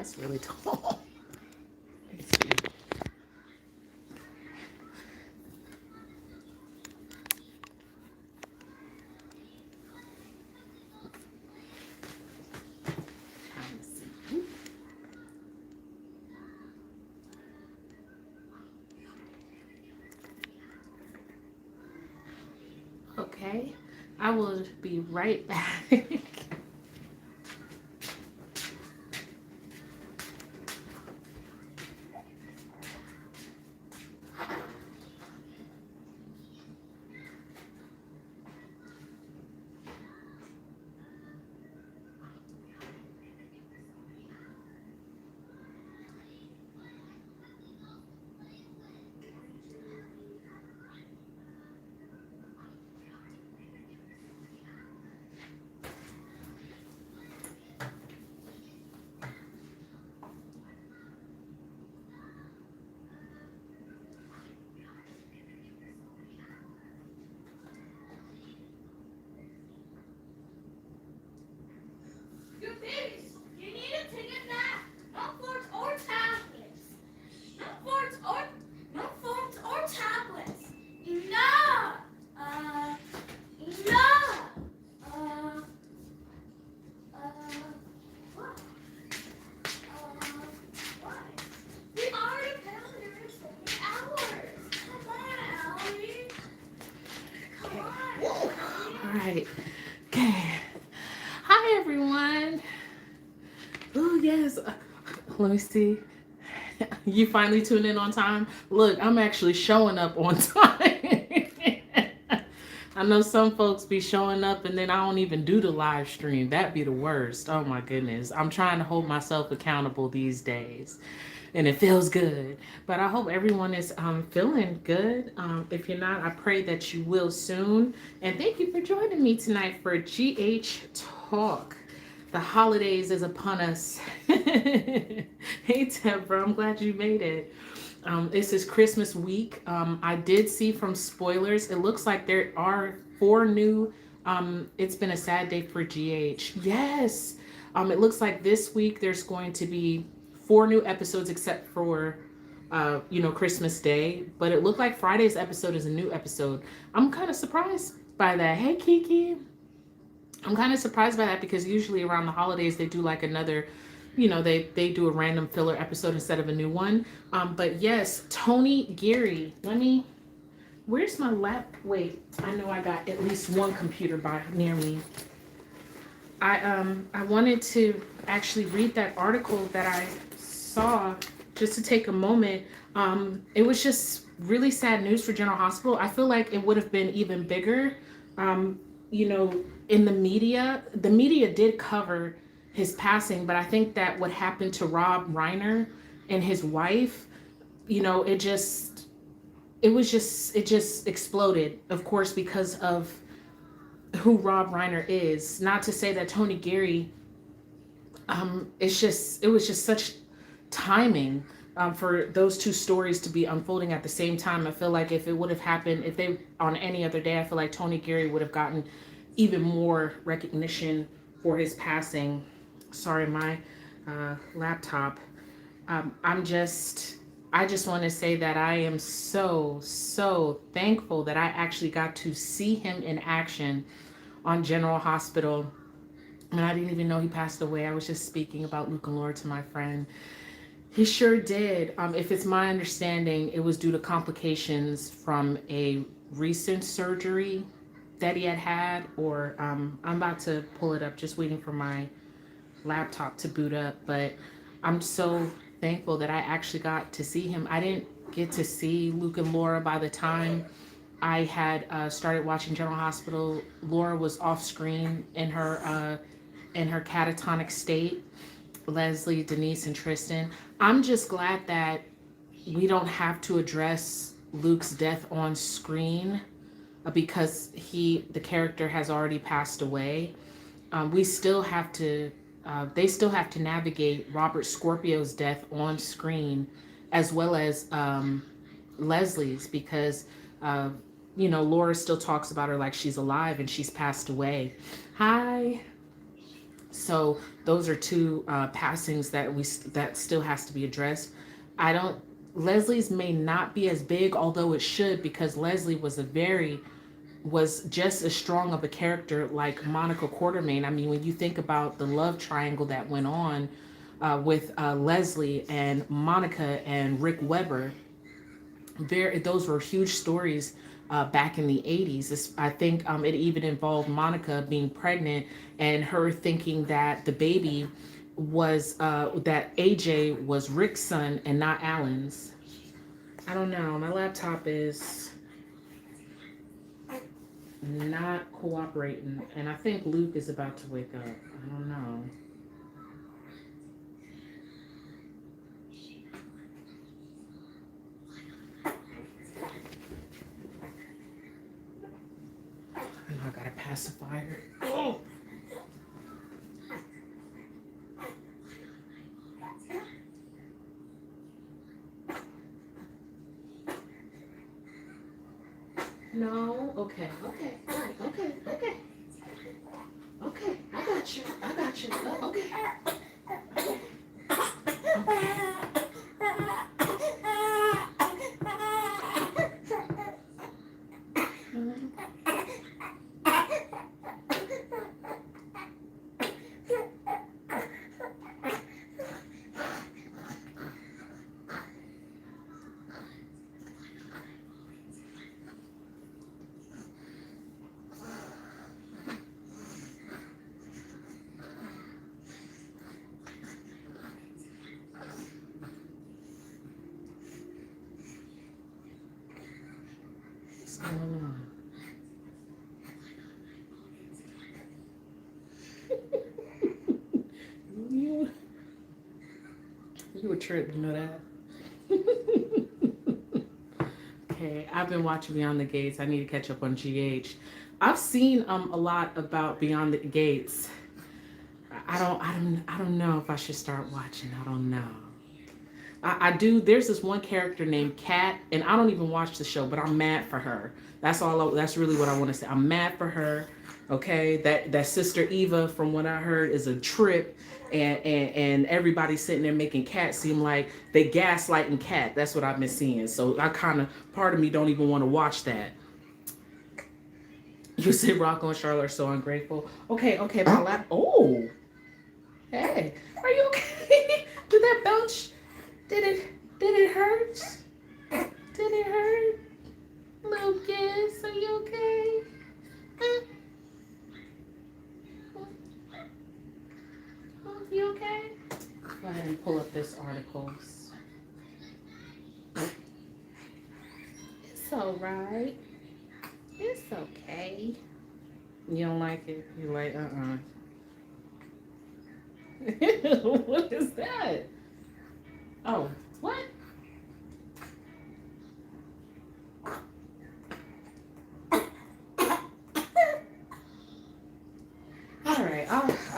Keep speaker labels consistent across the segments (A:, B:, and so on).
A: That's really tall. Let's see. Okay, I will be right back. All right. Okay. Hi, everyone. Oh, yes. Let me see. You finally tuned in on time? Look, I'm actually showing up on time. I know some folks be showing up and then I don't even do the live stream. That'd be the worst. Oh, my goodness. I'm trying to hold myself accountable these days. And it feels good. But I hope everyone is feeling good. If you're not, I pray that you will soon. And thank you for joining me tonight for GH Talk. The holidays is upon us. Hey, Deborah, I'm glad you made it. This is Christmas week. I did see from spoilers, it looks like there are 4 new. It's been a sad day for GH. Yes. It looks like this week there's going to be 4 new episodes except for Christmas Day, but it looked like Friday's episode is a new episode. I'm kind of surprised by that. Hey, Kiki. I'm kind of surprised by that because usually around the holidays they do like another, they do a random filler episode instead of a new one. But yes, Tony Geary. Where's my lap? Wait, I know I got at least one computer near me. I wanted to actually read that article that I saw just to take a moment. It was just really sad news for General Hospital. I feel like it would have been even bigger. In the media did cover his passing, but I think that what happened to Rob Reiner and his wife, it just exploded, of course, because of who Rob Reiner is. Not to say that Tony Geary, it was just such timing for those two stories to be unfolding at the same time. I feel like if it would have happened, if they on any other day, I feel like Tony Geary would have gotten even more recognition for his passing. Sorry, my laptop. I just want to say that I am so thankful that I actually got to see him in action on General Hospital. And I didn't even know he passed away. I was just speaking about Luke and Laura to my friend. He sure did. If it's my understanding, it was due to complications from a recent surgery that he had, or I'm about to pull it up, just waiting for my laptop to boot up. But I'm so thankful that I actually got to see him. I didn't get to see Luke and Laura by the time I had started watching General Hospital. Laura was off screen in her catatonic state. Leslie, Denise, and Tristan. I'm just glad that we don't have to address Luke's death on screen because the character has already passed away. They still have to navigate Robert Scorpio's death on screen, as well as Leslie's, because Laura still talks about her like she's alive and she's passed away. Hi. So those are two passings that still has to be addressed. I don't. Leslie's may not be as big, although it should, because Leslie was just as strong of a character like Monica Quartermain. I mean, when you think about the love triangle that went on with Leslie and Monica and Rick Weber, those were huge stories back in the 80s. I think it even involved Monica being pregnant and her thinking that the baby was that AJ was Rick's son and not Alan's. I don't know. My laptop is not cooperating, and I think Luke is about to wake up. I don't know. I know I got a pacifier. Oh. No. Okay. Okay. All right. Okay. Okay. Okay. I got you. I got you. Oh, okay. Okay. Okay. What's going on? you, you a trip, you know that? Okay, I've been watching Beyond the Gates. I need to catch up on GH. I've seen a lot about Beyond the Gates. I don't know if I should start watching. I don't know. I do. There's this one character named Kat, and I don't even watch the show, but I'm mad for her. That's all. That's really what I want to say. I'm mad for her. Okay, that sister Eva, from what I heard, is a trip, and everybody's sitting there making Kat seem like they gaslighting Kat. That's what I've been seeing. So I kind of, part of me don't even want to watch that. You said Rocco and Charlotte are so ungrateful. Okay, okay, my lap. Oh, hey, are you okay? Did that belch? Did it hurt? Did it hurt? Lucas, are you okay? Huh? Oh, you okay? Go ahead and pull up this article. It's all right. It's okay. You don't like it? You're like, what is that? Oh, what? All right,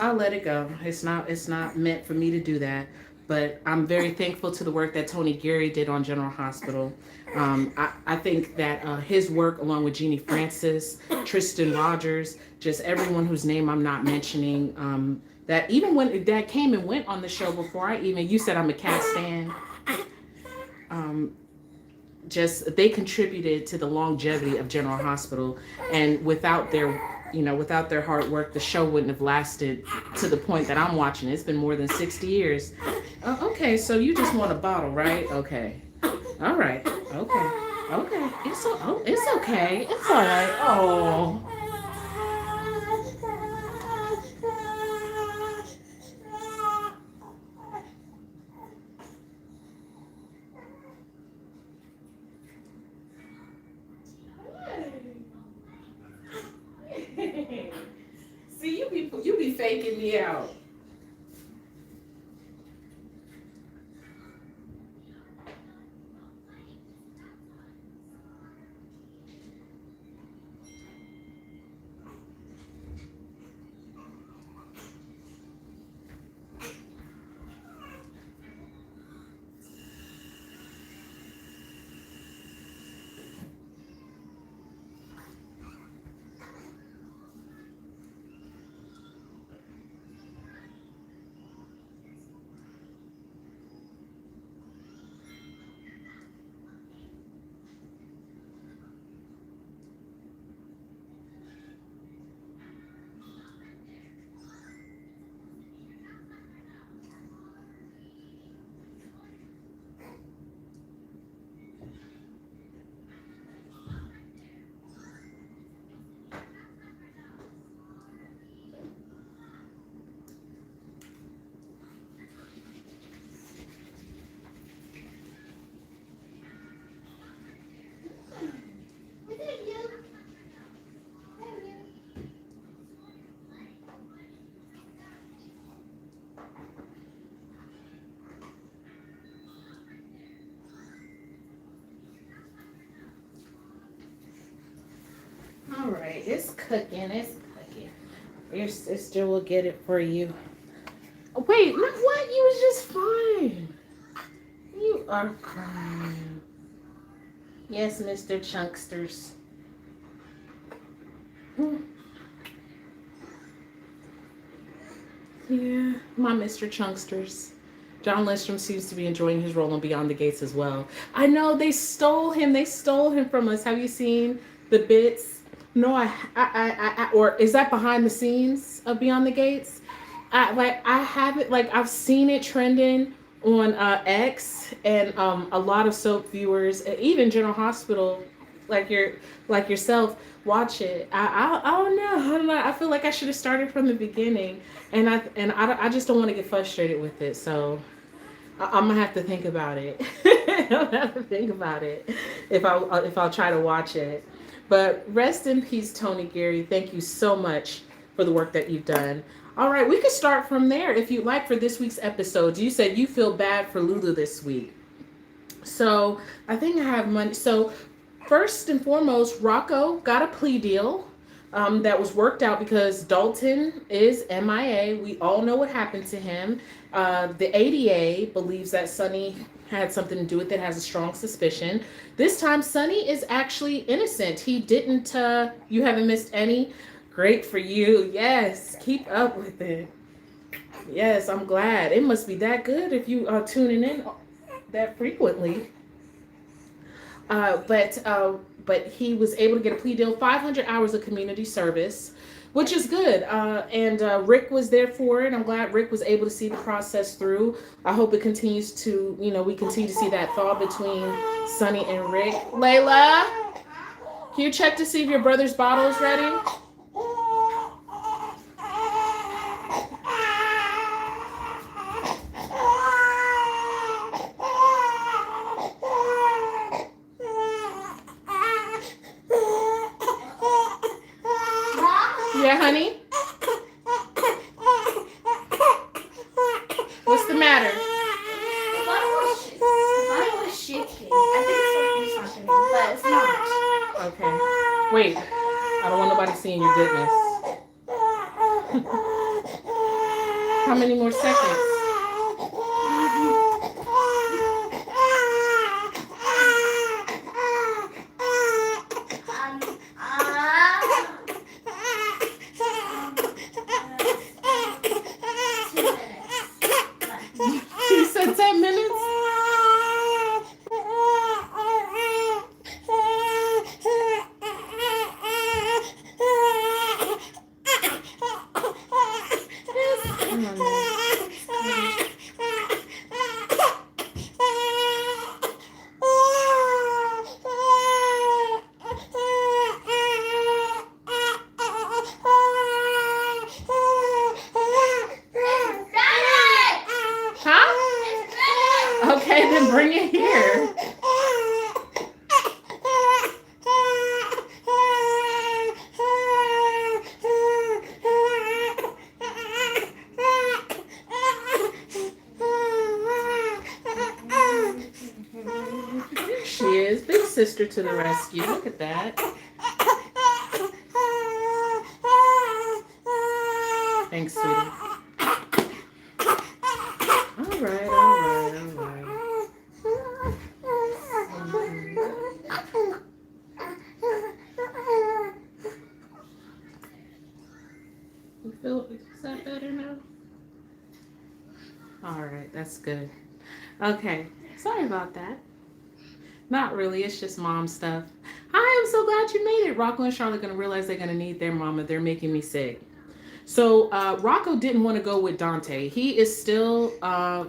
A: I'll let it go. It's not meant for me to do that. But I'm very thankful to the work that Tony Geary did on General Hospital. I think that his work, along with Jeannie Francis, Tristan Rogers, just everyone whose name I'm not mentioning, that even when that came and went on the show before you said I'm a cat stan. Just they contributed to the longevity of General Hospital, and without their hard work, the show wouldn't have lasted to the point that I'm watching. It's been more than 60 years. Okay, so you just want a bottle, right? Okay. All right. Okay. Okay. It's okay. It's all right. Oh. See, you be faking me out. right. It's cooking. It's cooking. Your sister will get it for you. Oh, wait, no, what? You was just fine. You are fine. Yes, Mr. Chunksters. Yeah, my Mr. Chunksters. John Lindstrom seems to be enjoying his role on Beyond the Gates as well. I know they stole him. They stole him from us. Have you seen the bits? No, or is that behind the scenes of Beyond the Gates? I have it. Like I've seen it trending on X, and a lot of soap viewers, even General Hospital, like yourself, watch it. I don't know. I don't know. I feel like I should have started from the beginning, and I just don't want to get frustrated with it. So I'm gonna have to think about it. I'll have to think about it if I'll try to watch it. But rest in peace, Tony Geary. Thank you so much for the work that you've done. All right, we could start from there if you'd like for this week's episode. You said you feel bad for Lulu this week. So I think I have money. So first and foremost, Rocco got a plea deal that was worked out because Dalton is MIA. We all know what happened to him. The ADA believes that Sonny had something to do with it, has a strong suspicion. This time, Sonny is actually innocent. He didn't, you haven't missed any. Great for you. Yes, keep up with it. Yes, I'm glad. It must be that good if you are tuning in that frequently. But he was able to get a plea deal, 500 hours of community service, which is good. And Rick was there for it. I'm glad Rick was able to see the process through. I hope it continues to, we continue to see that thaw between Sonny and Rick. Layla, can you check to see if your brother's bottle is ready? Yeah, honey? What's the matter?
B: The bottle was shaking. I think it's something, but it's not.
A: Okay. Wait. I don't want nobody seeing your goodness. How many more seconds? You said 10 minutes? Okay, then bring it here. She is. Big sister to the rescue. Look at that. Thanks, sweetie. All right. You feel, is that better now? All right, that's good. Okay, sorry about that. Not really, it's just mom stuff. Hi, I'm so glad you made it. Rocco and Charlotte are going to realize they're going to need their mama. They're making me sick. So Rocco didn't want to go with Dante. He is still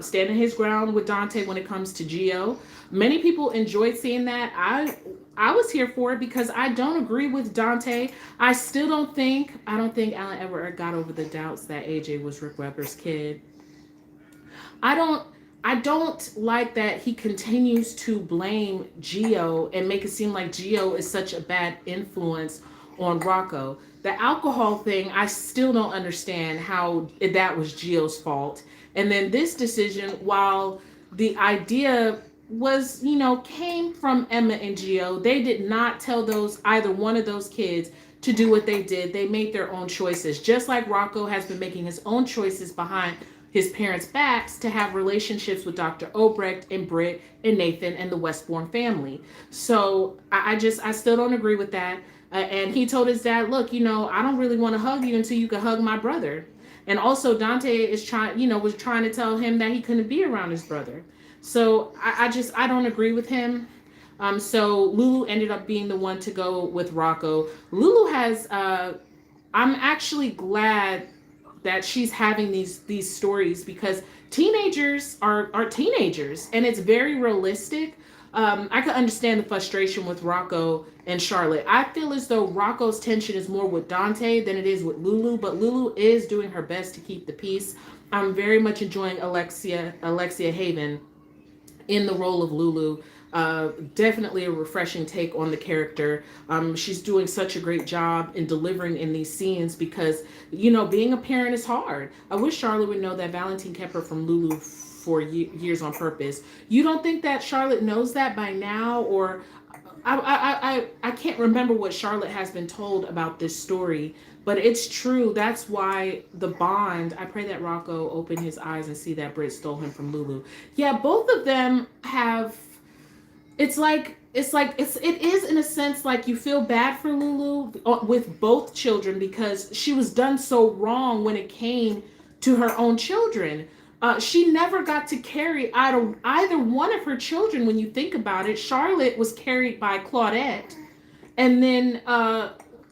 A: standing his ground with Dante when it comes to Gio. Many people enjoyed seeing that. I was here for it because I don't agree with Dante. I don't think Alan ever got over the doubts that AJ was Rick Webber's kid. I don't like that he continues to blame Gio and make it seem like Gio is such a bad influence on Rocco. The alcohol thing, I still don't understand how that was Gio's fault. And then this decision, while the idea was, came from Emma and Gio, they did not tell either one of those kids to do what they did. They made their own choices, just like Rocco has been making his own choices behind his parents' backs to have relationships with Dr. Obrecht and Britt and Nathan and the Westbourne family. So I still don't agree with that. And he told his dad, look, I don't really want to hug you until you can hug my brother. And also Dante is was trying to tell him that he couldn't be around his brother. So I don't agree with him. So Lulu ended up being the one to go with Rocco. Lulu has, I'm actually glad that she's having these stories, because teenagers are teenagers, and it's very realistic. I could understand the frustration with Rocco and Charlotte. I feel as though Rocco's tension is more with Dante than it is with Lulu, but Lulu is doing her best to keep the peace. I'm very much enjoying Alexia Haven in the role of Lulu. Definitely a refreshing take on the character. She's doing such a great job in delivering in these scenes, because being a parent is hard. I wish Charlotte would know that Valentine kept her from Lulu for years on purpose. You don't think that Charlotte knows that by now? Or I can't remember what Charlotte has been told about this story, but it's true. That's why the bond. I pray that Rocco open his eyes and see that Britt stole him from Lulu. Yeah, both of them have. It is in a sense like you feel bad for Lulu with both children, because she was done so wrong when it came to her own children. She never got to carry either one of her children. When you think about it, Charlotte was carried by Claudette, and then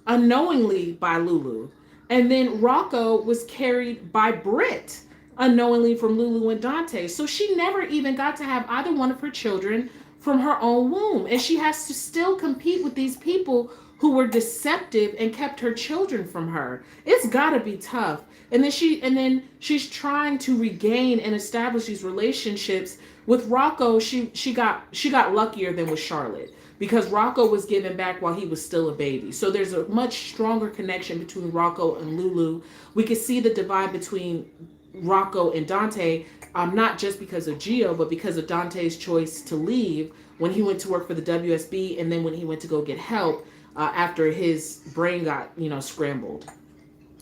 A: unknowingly by Lulu, and then Rocco was carried by Britt unknowingly from Lulu and Dante. So she never even got to have either one of her children from her own womb, and she has to still compete with these people who were deceptive and kept her children from her. It's got to be tough. And then she's trying to regain and establish these relationships with Rocco. She got luckier than with Charlotte, because Rocco was given back while he was still a baby. So there's a much stronger connection between Rocco and Lulu. We could see the divide between Rocco and Dante, not just because of Gio, but because of Dante's choice to leave when he went to work for the WSB, and then when he went to go get help after his brain got scrambled.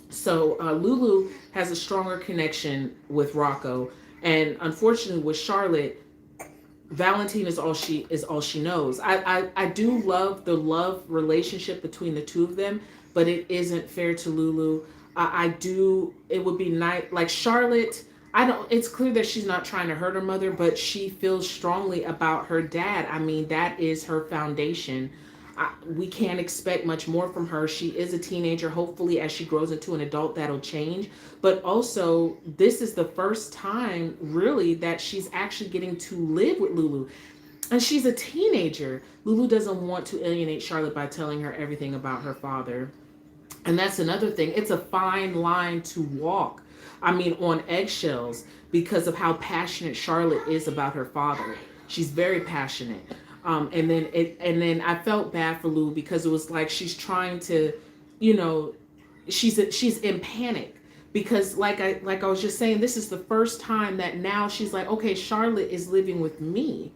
A: So Lulu has a stronger connection with Rocco, and unfortunately with Charlotte, Valentine is all she knows. I do love the love relationship between the two of them, but it isn't fair to Lulu. It would be nice, like Charlotte, it's clear that she's not trying to hurt her mother, but she feels strongly about her dad. I mean, that is her foundation. We can't expect much more from her. She is a teenager. Hopefully, as she grows into an adult, that'll change. But also, this is the first time, really, that she's actually getting to live with Lulu. And she's a teenager. Lulu doesn't want to alienate Charlotte by telling her everything about her father. And that's another thing. It's a fine line to walk. I mean, on eggshells, because of how passionate Charlotte is about her father. She's very passionate. And then I felt bad for Lulu, because it was like she's trying to, she's in panic, because like I was just saying, this is the first time that now she's like, okay, Charlotte is living with me.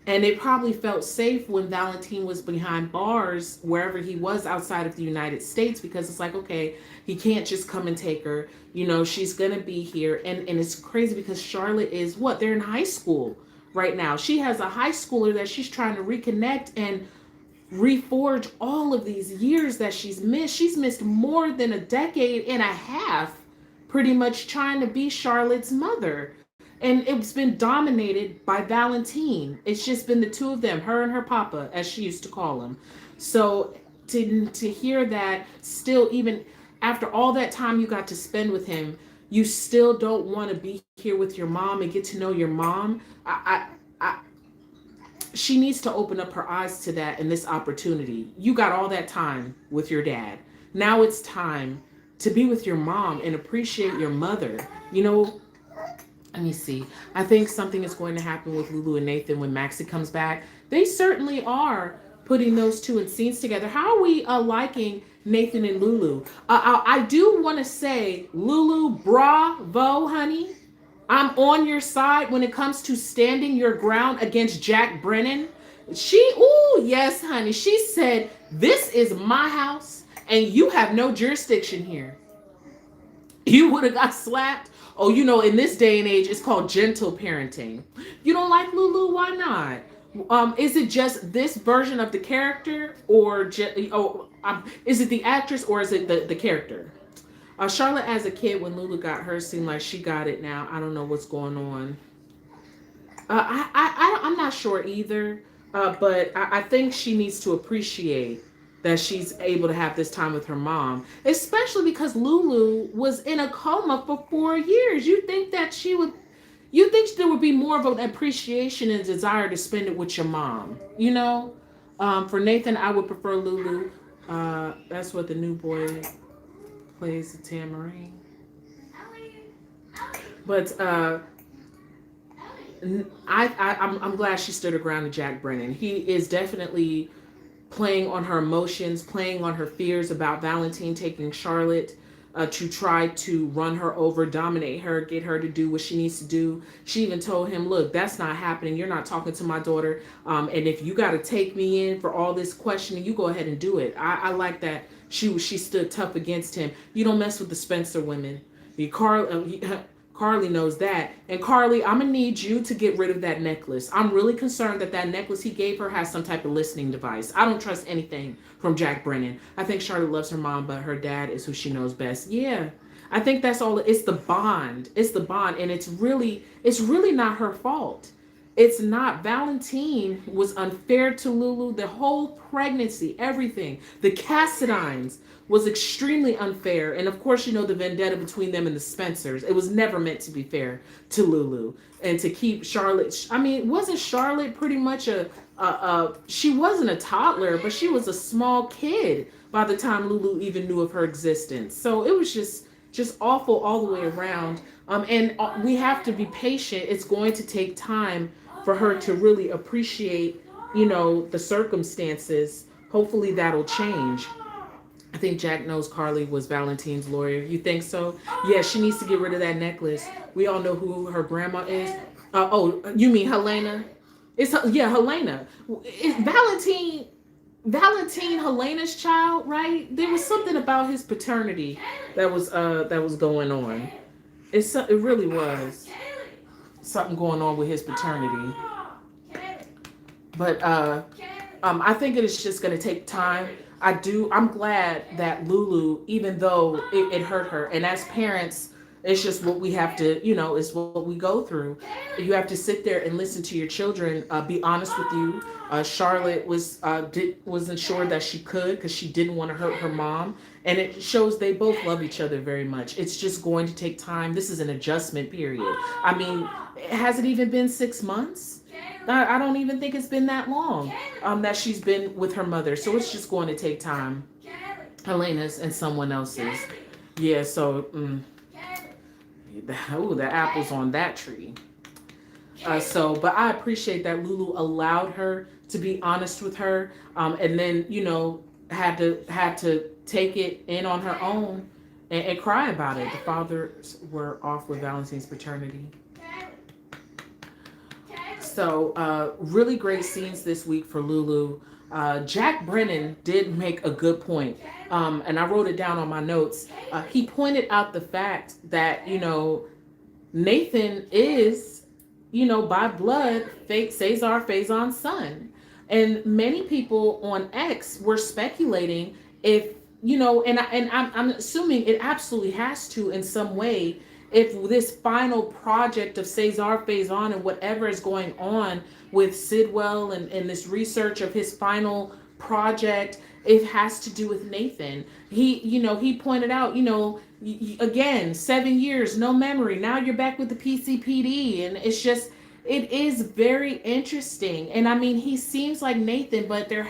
A: And it probably felt safe when Valentine was behind bars, wherever he was outside of the United States, because it's like, okay, he can't just come and take her. She's going to be here. And it's crazy because Charlotte is they're in high school right now. She has a high schooler that she's trying to reconnect and reforge all of these years that she's missed. She's missed more than a decade and a half, pretty much trying to be Charlotte's mother. And it's been dominated by Valentine. It's just been the two of them, her and her papa, as she used to call him. So to hear that still, even after all that time you got to spend with him, you still don't want to be here with your mom and get to know your mom. She needs to open up her eyes to that in this opportunity. You got all that time with your dad. Now it's time to be with your mom and appreciate your mother. Let me see. I think something is going to happen with Lulu and Nathan when Maxie comes back. They certainly are putting those two in scenes together. How are we liking Nathan and Lulu? I do want to say, Lulu, bravo, honey. I'm on your side when it comes to standing your ground against Jack Brennan. Yes, honey. She said, this is my house and you have no jurisdiction here. You would have got slapped. Oh, in this day and age, it's called gentle parenting. You don't like Lulu? Why not? Is it just this version of the character, or is it the actress, or is it the character? Charlotte, as a kid, when Lulu got hers, seemed like she got it now. I don't know what's going on. I'm not sure either, but I think she needs to appreciate that she's able to have this time with her mom, especially because Lulu was in a coma for 4 years. You think there would be more of an appreciation and desire to spend it with your mom, For Nathan, I would prefer Lulu. That's what the new boy plays, the tambourine. But I'm glad she stood her ground to Jack Brennan. He is definitely playing on her emotions, playing on her fears about Valentine taking Charlotte to try to run her over, dominate her, get her to do what she needs to do. She even told him, look, that's not happening. You're not talking to my daughter. And if you got to take me in for all this questioning, you go ahead and do it. I like that she stood tough against him. You don't mess with the Spencer women. Carly knows that. And Carly, I'm going to need you to get rid of that necklace. I'm really concerned that necklace he gave her has some type of listening device. I don't trust anything from Jack Brennan. I think Charlotte loves her mom, but her dad is who she knows best. Yeah. I think that's all. It's the bond. It's the bond. And it's really not her fault. It's not. Valentine was unfair to Lulu. The whole pregnancy, everything. The Cassidines was extremely unfair. And of course, the vendetta between them and the Spencers. It was never meant to be fair to Lulu. And to keep Charlotte, wasn't Charlotte pretty much she wasn't a toddler, but she was a small kid by the time Lulu even knew of her existence. So it was just awful all the way around. And we have to be patient. It's going to take time for her to really appreciate, the circumstances. Hopefully that'll change. I think Jack knows Carly was Valentine's lawyer. You think so? Yeah, she needs to get rid of that necklace. We all know who her grandma is. You mean Helena? Helena. Is Valentine Helena's child, right? There was something about his paternity that was going on. It really was something going on with his paternity. But I think it is just going to take time. I'm glad that Lulu, even though it hurt her, and as parents, it's just what we have to, it's what we go through. You have to sit there and listen to your children, be honest with you. Charlotte wasn't sure that she could because she didn't want to hurt her mom. And it shows they both love each other very much. It's just going to take time. This is an adjustment period. Has it even been 6 months? I don't even think it's been that long that she's been with her mother. So it's just going to take time. Helena's and someone else's. Yeah, so the apple's on that tree. But I appreciate that Lulu allowed her to be honest with her, and then had to take it in on her own and cry about it. The fathers were off with Valentine's paternity. So really great scenes this week for Lulu. Jack Brennan did make a good point, and I wrote it down on my notes. He pointed out the fact that Nathan is by blood Cesar Faison's son, and many people on X were speculating if and I'm assuming it absolutely has to in some way. If this final project of Cesar Faison and whatever is going on with Sidwell and this research of his final project, it has to do with Nathan. He pointed out, again, 7 years, no memory. Now you're back with the PCPD. And it is very interesting. And he seems like Nathan, but there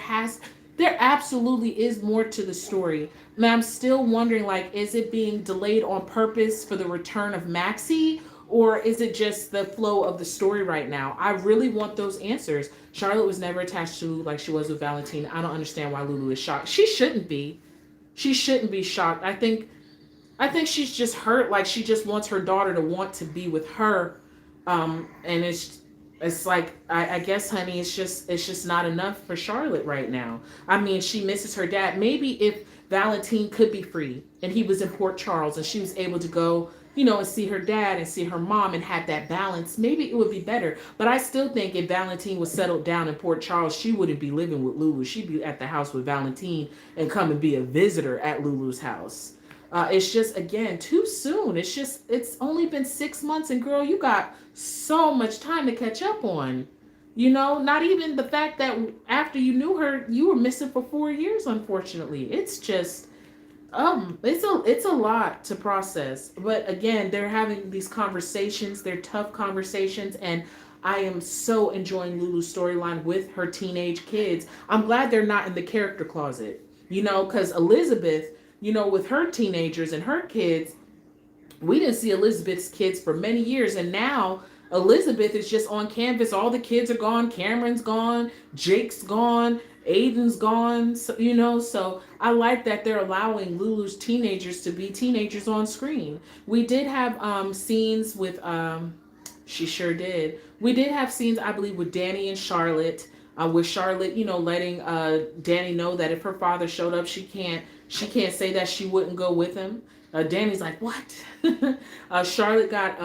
A: absolutely is more to the story. I'm still wondering, is it being delayed on purpose for the return of Maxie? Or is it just the flow of the story right now? I really want those answers. Charlotte was never attached to Lulu like she was with Valentine. I don't understand why Lulu is shocked. She shouldn't be. She shouldn't be shocked. I think she's just hurt. She just wants her daughter to want to be with her. And It's like I guess, honey, it's just not enough for Charlotte right now. I mean, she misses her dad. Maybe if Valentine could be free and he was in Port Charles and she was able to go, and see her dad and see her mom and have that balance, maybe it would be better. But I still think if Valentine was settled down in Port Charles, she wouldn't be living with Lulu. She'd be at the house with Valentine and come and be a visitor at Lulu's house. It's just, again, too soon. It's only been 6 months, and girl, you got so much time to catch up on. Not even the fact that after you knew her, you were missing for 4 years, unfortunately. It's just, it's a lot to process. But again, they're having these conversations, they're tough conversations, and I am so enjoying Lulu's storyline with her teenage kids. I'm glad they're not in the character closet, because Elizabeth, with her teenagers and her kids, we didn't see Elizabeth's kids for many years. And now Elizabeth is just on canvas. All the kids are gone. Cameron's gone. Jake's gone. Aiden's gone. So I like that they're allowing Lulu's teenagers to be teenagers on screen. We did have scenes with, she sure did. We did have scenes, I believe, with Danny and Charlotte. With Charlotte, letting Danny know that if her father showed up, she can't say that she wouldn't go with him. Danny's like, what? Charlotte got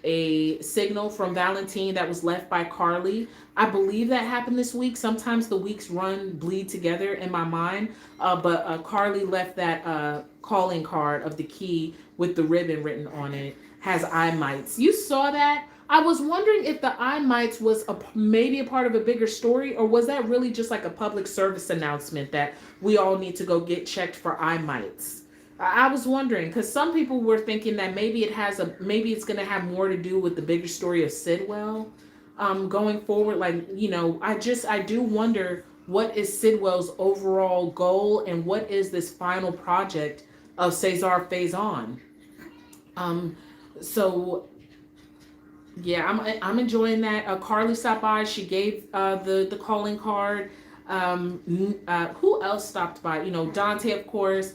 A: a signal from Valentine that was left by Carly. I believe that happened this week. Sometimes the weeks bleed together in my mind. But Carly left that calling card of the key with the ribbon written on it. Has eye mites. You saw that? I was wondering if the eye mites was maybe a part of a bigger story, or was that really just like a public service announcement that we all need to go get checked for eye mites? I was wondering, because some people were thinking that maybe it's going to have more to do with the bigger story of Sidwell going forward. Like, I do wonder, what is Sidwell's overall goal, and what is this final project of Cesar Faison? So yeah, I'm enjoying that. Carly stopped by. She gave the calling card. Who else stopped by? Dante, of course.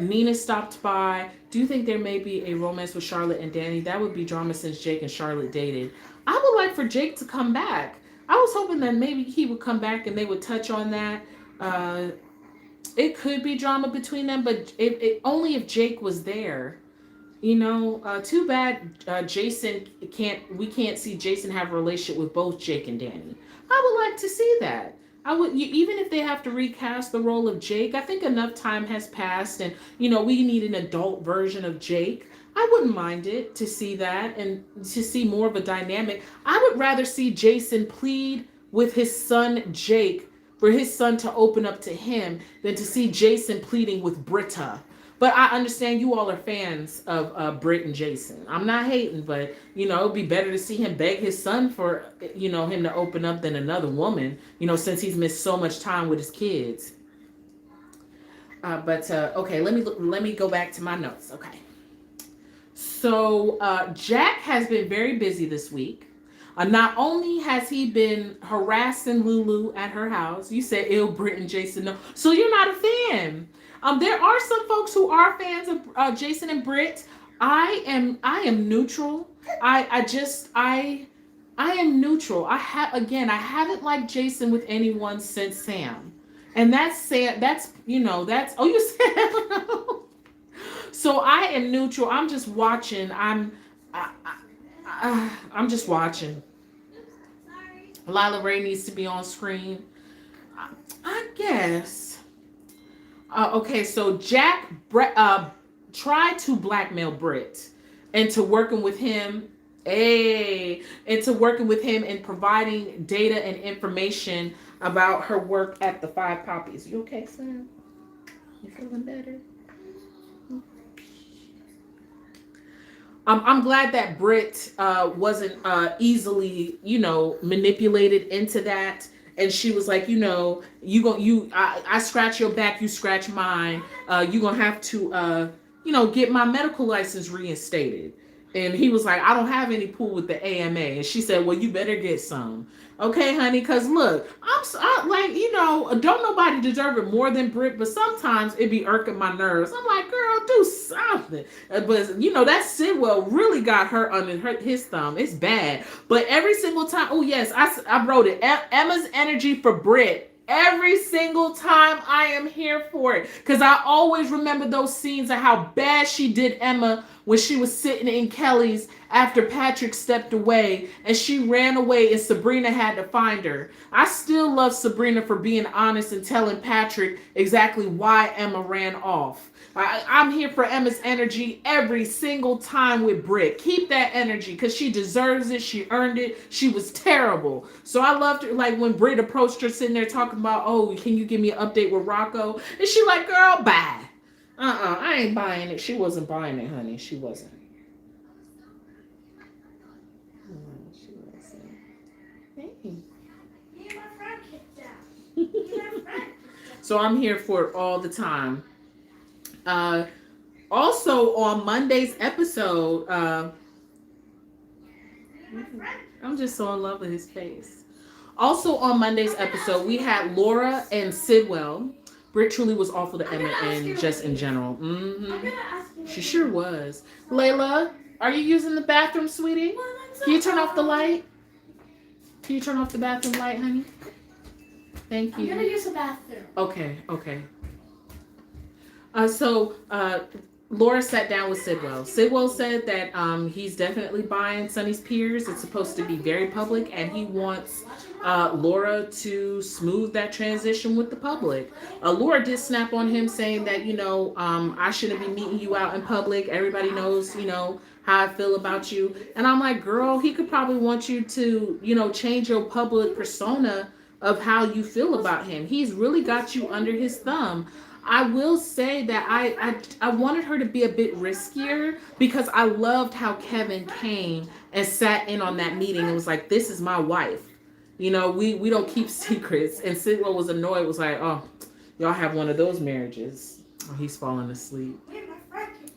A: Nina stopped by. Do you think there may be a romance with Charlotte and Danny? That would be drama since Jake and Charlotte dated. I would like for Jake to come back. I was hoping that maybe he would come back and they would touch on that. It could be drama between them, but only if Jake was there. Too bad Jason we can't see Jason have a relationship with both Jake and Danny. I would like to see that. Even if they have to recast the role of Jake, I think enough time has passed, and we need an adult version of Jake. I wouldn't mind it to see that and to see more of a dynamic. I would rather see Jason plead with his son Jake for his son to open up to him than to see Jason pleading with Britta. But I understand you all are fans of Britt and Jason. I'm not hating, but it'd be better to see him beg his son for him to open up than another woman. Since he's missed so much time with his kids. But okay, let me go back to my notes. Okay, so Jack has been very busy this week. Not only has he been harassing Lulu at her house. You said ill Britt and Jason. No, so you're not a fan. There are some folks who are fans of Jason and Britt. I am neutral. I am neutral. I haven't liked Jason with anyone since Sam, and that's Sam. That's you said. So I am neutral. I'm just watching. I'm just watching. Lila Ray needs to be on screen. I guess. Okay, so Jack tried to blackmail Britt into working with him. Into working with him and providing data and information about her work at the Five Poppies. You okay, Sam? You feeling better? I'm glad that Britt wasn't easily, manipulated into that. And she was like, I scratch your back, you scratch mine. You're gonna have to, get my medical license reinstated. And he was like, I don't have any pool with the AMA. And she said, well, you better get some. Okay, honey, because look, like, don't nobody deserve it more than Brit, but sometimes it be irking my nerves. I'm like, girl, do something. But, that Sidwell really got her under his thumb. It's bad. But every single time, oh, yes, I wrote it. Emma's energy for Brit. Every single time I am here for it. Because I always remember those scenes of how bad she did Emma when she was sitting in Kelly's after Patrick stepped away and she ran away and Sabrina had to find her. I still love Sabrina for being honest and telling Patrick exactly why Emma ran off. I'm here for Emma's energy every single time with Britt. Keep that energy because she deserves it. She earned it. She was terrible. So I loved her. Like when Britt approached her sitting there talking about, oh, can you give me an update with Rocco? And she like, girl, bye. I ain't buying it. She wasn't buying it, honey. She wasn't. She wasn't. Hey. So I'm here for it all the time. Also on Monday's episode, I'm just so in love with his face. Also on Monday's episode, we had Laura and Sidwell. Britt truly was awful to Emma and just in general. She sure was. Layla, are you using the bathroom, sweetie? Can you turn off the light? Can you turn off the bathroom light, honey? Thank you.
B: I'm gonna use the bathroom.
A: Okay. So Laura sat down with Sidwell. Sidwell said that he's definitely buying Sonny's Piers. It's supposed to be very public, and he wants Laura to smooth that transition with the public. Laura did snap on him saying that, I shouldn't be meeting you out in public. Everybody knows, how I feel about you. And I'm like, girl, he could probably want you to, change your public persona of how you feel about him. He's really got you under his thumb. I will say that I wanted her to be a bit riskier because I loved how Kevin came and sat in on that meeting and was like, this is my wife. We don't keep secrets. And Sidwell was annoyed, was like, oh, y'all have one of those marriages. Oh, he's falling asleep.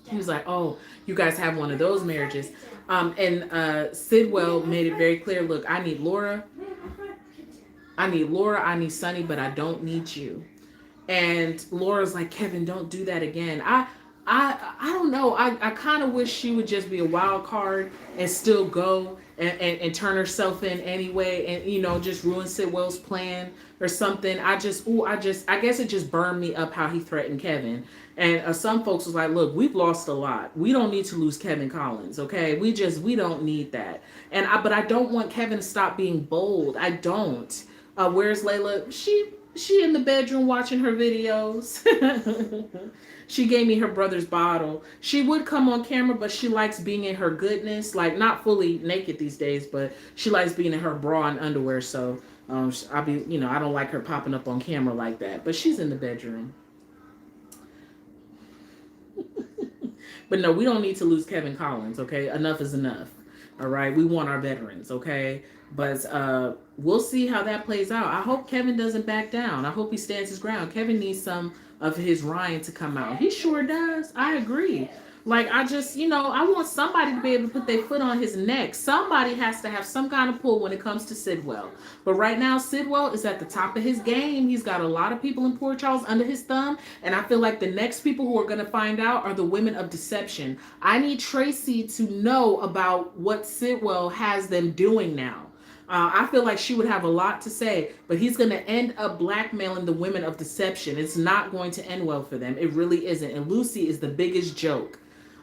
A: He was like, oh, you guys have one of those marriages. And Sidwell made it very clear, look, I need Laura, I need Sonny, but I don't need you. And Laura's like, Kevin, don't do that again. I don't know. I kind of wish she would just be a wild card and still go and turn herself in anyway and, just ruin Sidwell's plan or something. I guess it just burned me up how he threatened Kevin. And some folks was like, look, we've lost a lot. We don't need to lose Kevin Collins, okay? We don't need that. But I don't want Kevin to stop being bold. I don't. Where's Layla? She in the bedroom watching her videos. She gave me her brother's bottle. She would come on camera, but she likes being in her goodness, like not fully naked these days, but she likes being in her bra and underwear. So I don't like her popping up on camera like that, but she's in the bedroom. But no, we don't need to lose Kevin Collins, okay? Enough is enough. All right, we want our veterans, okay? But we'll see how that plays out. I hope Kevin doesn't back down. I hope he stands his ground. Kevin needs some of his Ryan to come out. He sure does. I agree. Like, I just, I want somebody to be able to put their foot on his neck. Somebody has to have some kind of pull when it comes to Sidwell. But right now, Sidwell is at the top of his game. He's got a lot of people in Port Charles under his thumb. And I feel like the next people who are going to find out are the women of deception. I need Tracy to know about what Sidwell has them doing now. I feel like she would have a lot to say, but he's going to end up blackmailing the women of deception. It's not going to end well for them. It really isn't. And Lucy is the biggest joke.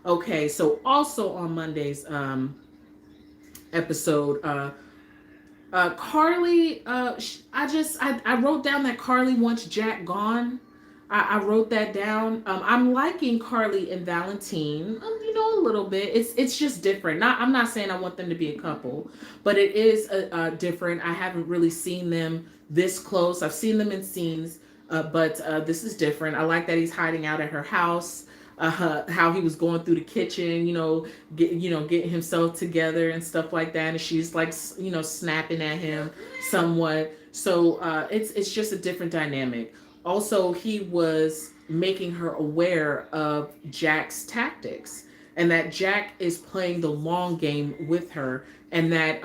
A: Okay, so also on Monday's episode, Carly, I wrote down that Carly wants Jack gone. I wrote that down. I'm liking Carly and Valentine, a little bit. It's just different. I'm not saying I want them to be a couple, but it is different. I haven't really seen them this close. I've seen them in scenes, but this is different. I like that he's hiding out at her house. How he was going through the kitchen, getting himself together and stuff like that, and she's like, snapping at him somewhat. So it's just a different dynamic. Also, he was making her aware of Jack's tactics. and that Jack is playing the long game with her, and that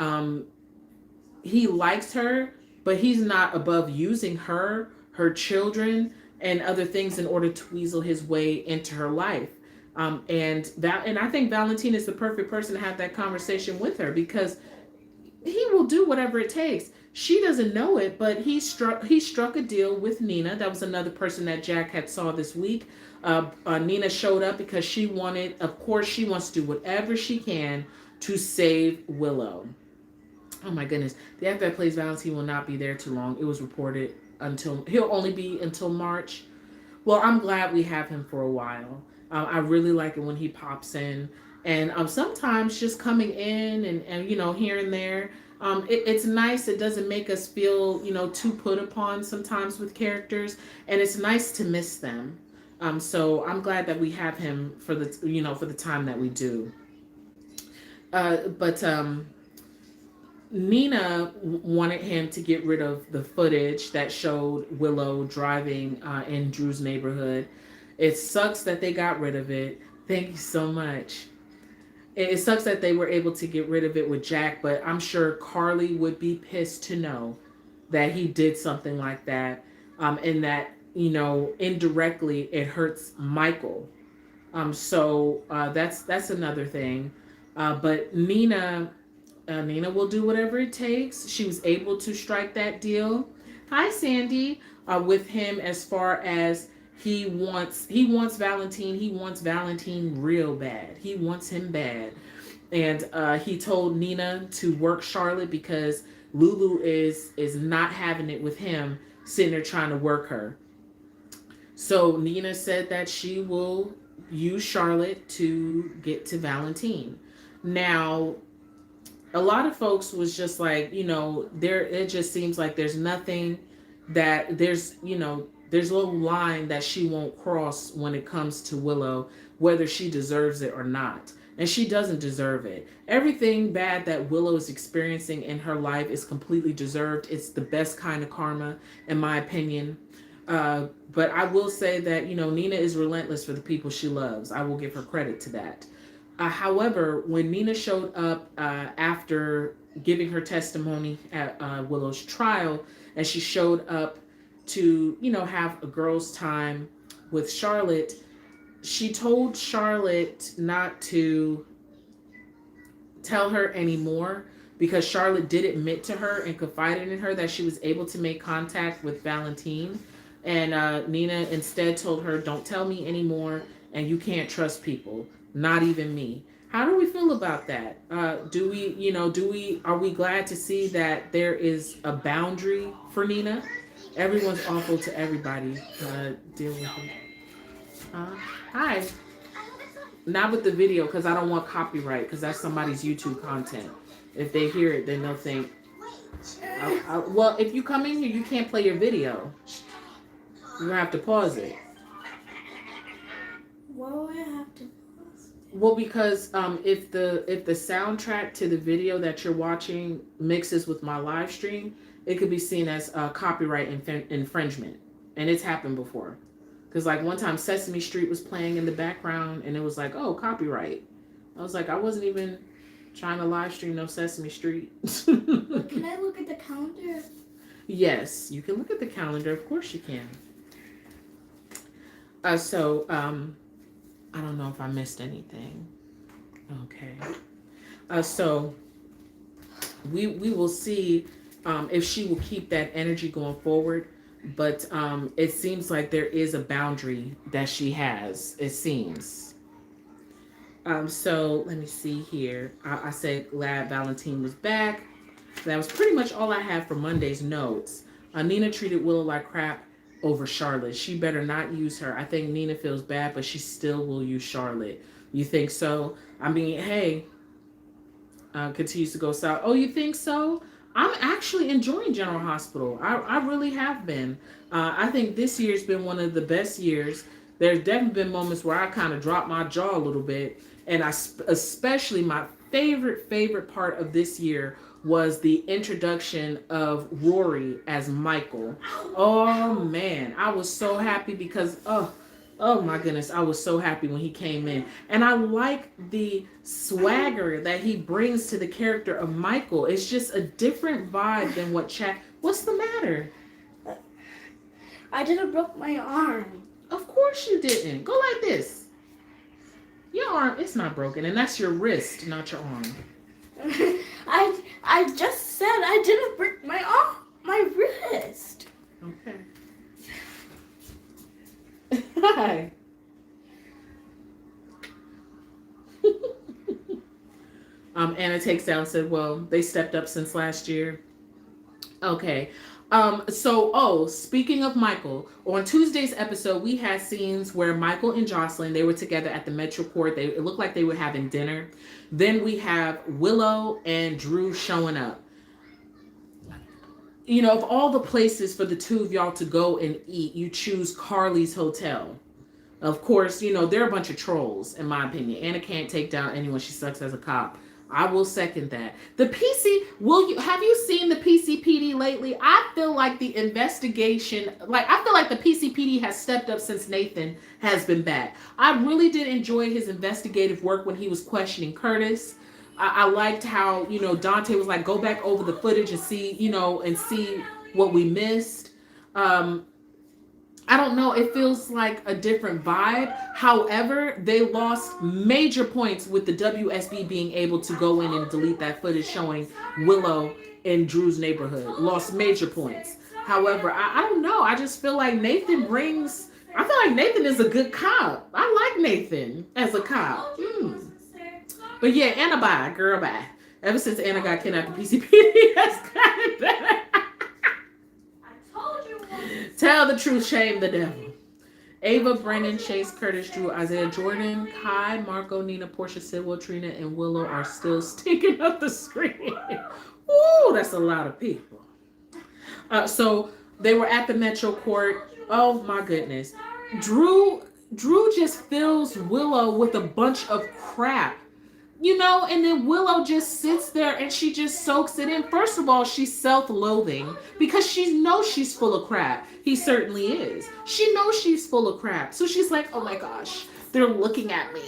A: he likes her, but he's not above using her children, and other things in order to weasel his way into her life. And I think Valentine is the perfect person to have that conversation with her, because he will do whatever it takes. She doesn't know it, but he struck a deal with Nina. That was another person that Jack had saw this week. Nina showed up because she wanted, of course, she wants to do whatever she can to save Willow. Oh my goodness. The actor that plays Valentine will not be there too long. It was reported until he'll only be until March. Well, I'm glad we have him for a while. I really like it when he pops in, and sometimes just coming in and here and there. It's nice. It doesn't make us feel too put upon sometimes with characters, and it's nice to miss them. So I'm glad that we have him for the time that we do. But Nina wanted him to get rid of the footage that showed Willow driving in Drew's neighborhood. It sucks that they got rid of it. Thank you so much. It sucks that they were able to get rid of it with Jack, but I'm sure Carly would be pissed to know that he did something like that, and that indirectly it hurts Michael. So that's another thing. But Nina will do whatever it takes. She was able to strike that deal. Hi, Sandy. With him, as far as he wants Valentine. He wants Valentine real bad. He wants him bad, and he told Nina to work Charlotte because Lulu is not having it with him sitting there trying to work her. So Nina said that she will use Charlotte to get to Valentine. Now, a lot of folks was just like, there, it just seems like there's nothing that there's a little line that she won't cross when it comes to Willow, whether she deserves it or not. And she doesn't deserve it. Everything bad that Willow is experiencing in her life is completely deserved. It's the best kind of karma, in my opinion. But I will say that, Nina is relentless for the people she loves. I will give her credit to that. However, when Nina showed up after giving her testimony at Willow's trial, and she showed up to, have a girl's time with Charlotte, she told Charlotte not to tell her anymore, because Charlotte did admit to her and confided in her that she was able to make contact with Valentine. And Nina instead told her, don't tell me anymore, and you can't trust people. Not even me. How do we feel about that? Are we glad to see that there is a boundary for Nina? Everyone's awful to everybody. Deal with it. Hi. Not with the video, because I don't want copyright, because that's somebody's YouTube content. If they hear it, then they'll think. Well, if you come in here, you can't play your video. You're gonna have to pause it.
B: Why do I have to?
A: Well, because if the soundtrack to the video that you're watching mixes with my live stream, it could be seen as copyright infringement, and it's happened before. Because like one time, Sesame Street was playing in the background, and it was like, oh, copyright. I was like, I wasn't even trying to live stream no Sesame Street.
B: Can I look at the calendar?
A: Yes, you can look at the calendar. Of course you can. I don't know if I missed anything. Okay. So we will see if she will keep that energy going forward. But it seems like there is a boundary that she has. It seems. So let me see here. I said glad Valentine was back. That was pretty much all I had for Monday's notes. Nina treated Willow like crap over Charlotte. She better not use her. I think Nina feels bad, but she still will use Charlotte. You think so? I mean, hey, continues to go south. Oh, you think so? I'm actually enjoying General Hospital. I really have been. I think this year's been one of the best years. There's definitely been moments where I kind of dropped my jaw a little bit. And especially my favorite part of this year was the introduction of Rory as Michael. Oh man, I was so happy because Oh my goodness, I was so happy when he came in. And I like the swagger that he brings to the character of Michael. It's just a different vibe than what Chad. What's the matter?
B: I didn't broke my arm.
A: Of course you didn't. Go like this. Your arm, it's not broken, and that's your wrist, not your arm.
B: I just said I didn't break my arm, my wrist.
A: Okay. Hi. Anna takes down said, well, they stepped up since last year. Okay. Speaking of Michael, on Tuesday's episode, we had scenes where Michael and Jocelyn, they were together at the Metro Court. It looked like they were having dinner. Then we have Willow and Drew showing up. You know, of all the places for the two of y'all to go and eat, you choose Carly's Hotel. Of course, you know, they're a bunch of trolls, in my opinion. Anna can't take down anyone. She sucks as a cop. I will second that. The PC, have you seen the PCPD lately? I feel like the investigation, I feel like the PCPD has stepped up since Nathan has been back. I really did enjoy his investigative work when he was questioning Curtis. I liked how, you know, Dante was like, go back over the footage and see, you know, and see what we missed. I don't know. It feels like a different vibe. However, they lost major points with the WSB being able to go in and delete that footage showing Willow in Drew's neighborhood. Lost major points. However, I don't know. I just feel like Nathan is a good cop. I like Nathan as a cop. But yeah, Anna bye. Girl bye. Ever since Anna got kidnapped, the PCPD has gotten better. Tell the truth, shame the devil. Ava, Brennan, Chase, Curtis, Drew, Isaiah, Jordan, Kai, Marco, Nina, Portia, Sidwell, Trina, and Willow are still sticking up the screen. Ooh, that's a lot of people. So they were at the Metro Court. Oh my goodness. Drew just fills Willow with a bunch of crap. You know, and then Willow just sits there and she just soaks it in. First of all, she's self-loathing because she knows she's full of crap. He certainly is. She knows she's full of crap. So she's like, oh my gosh, they're looking at me.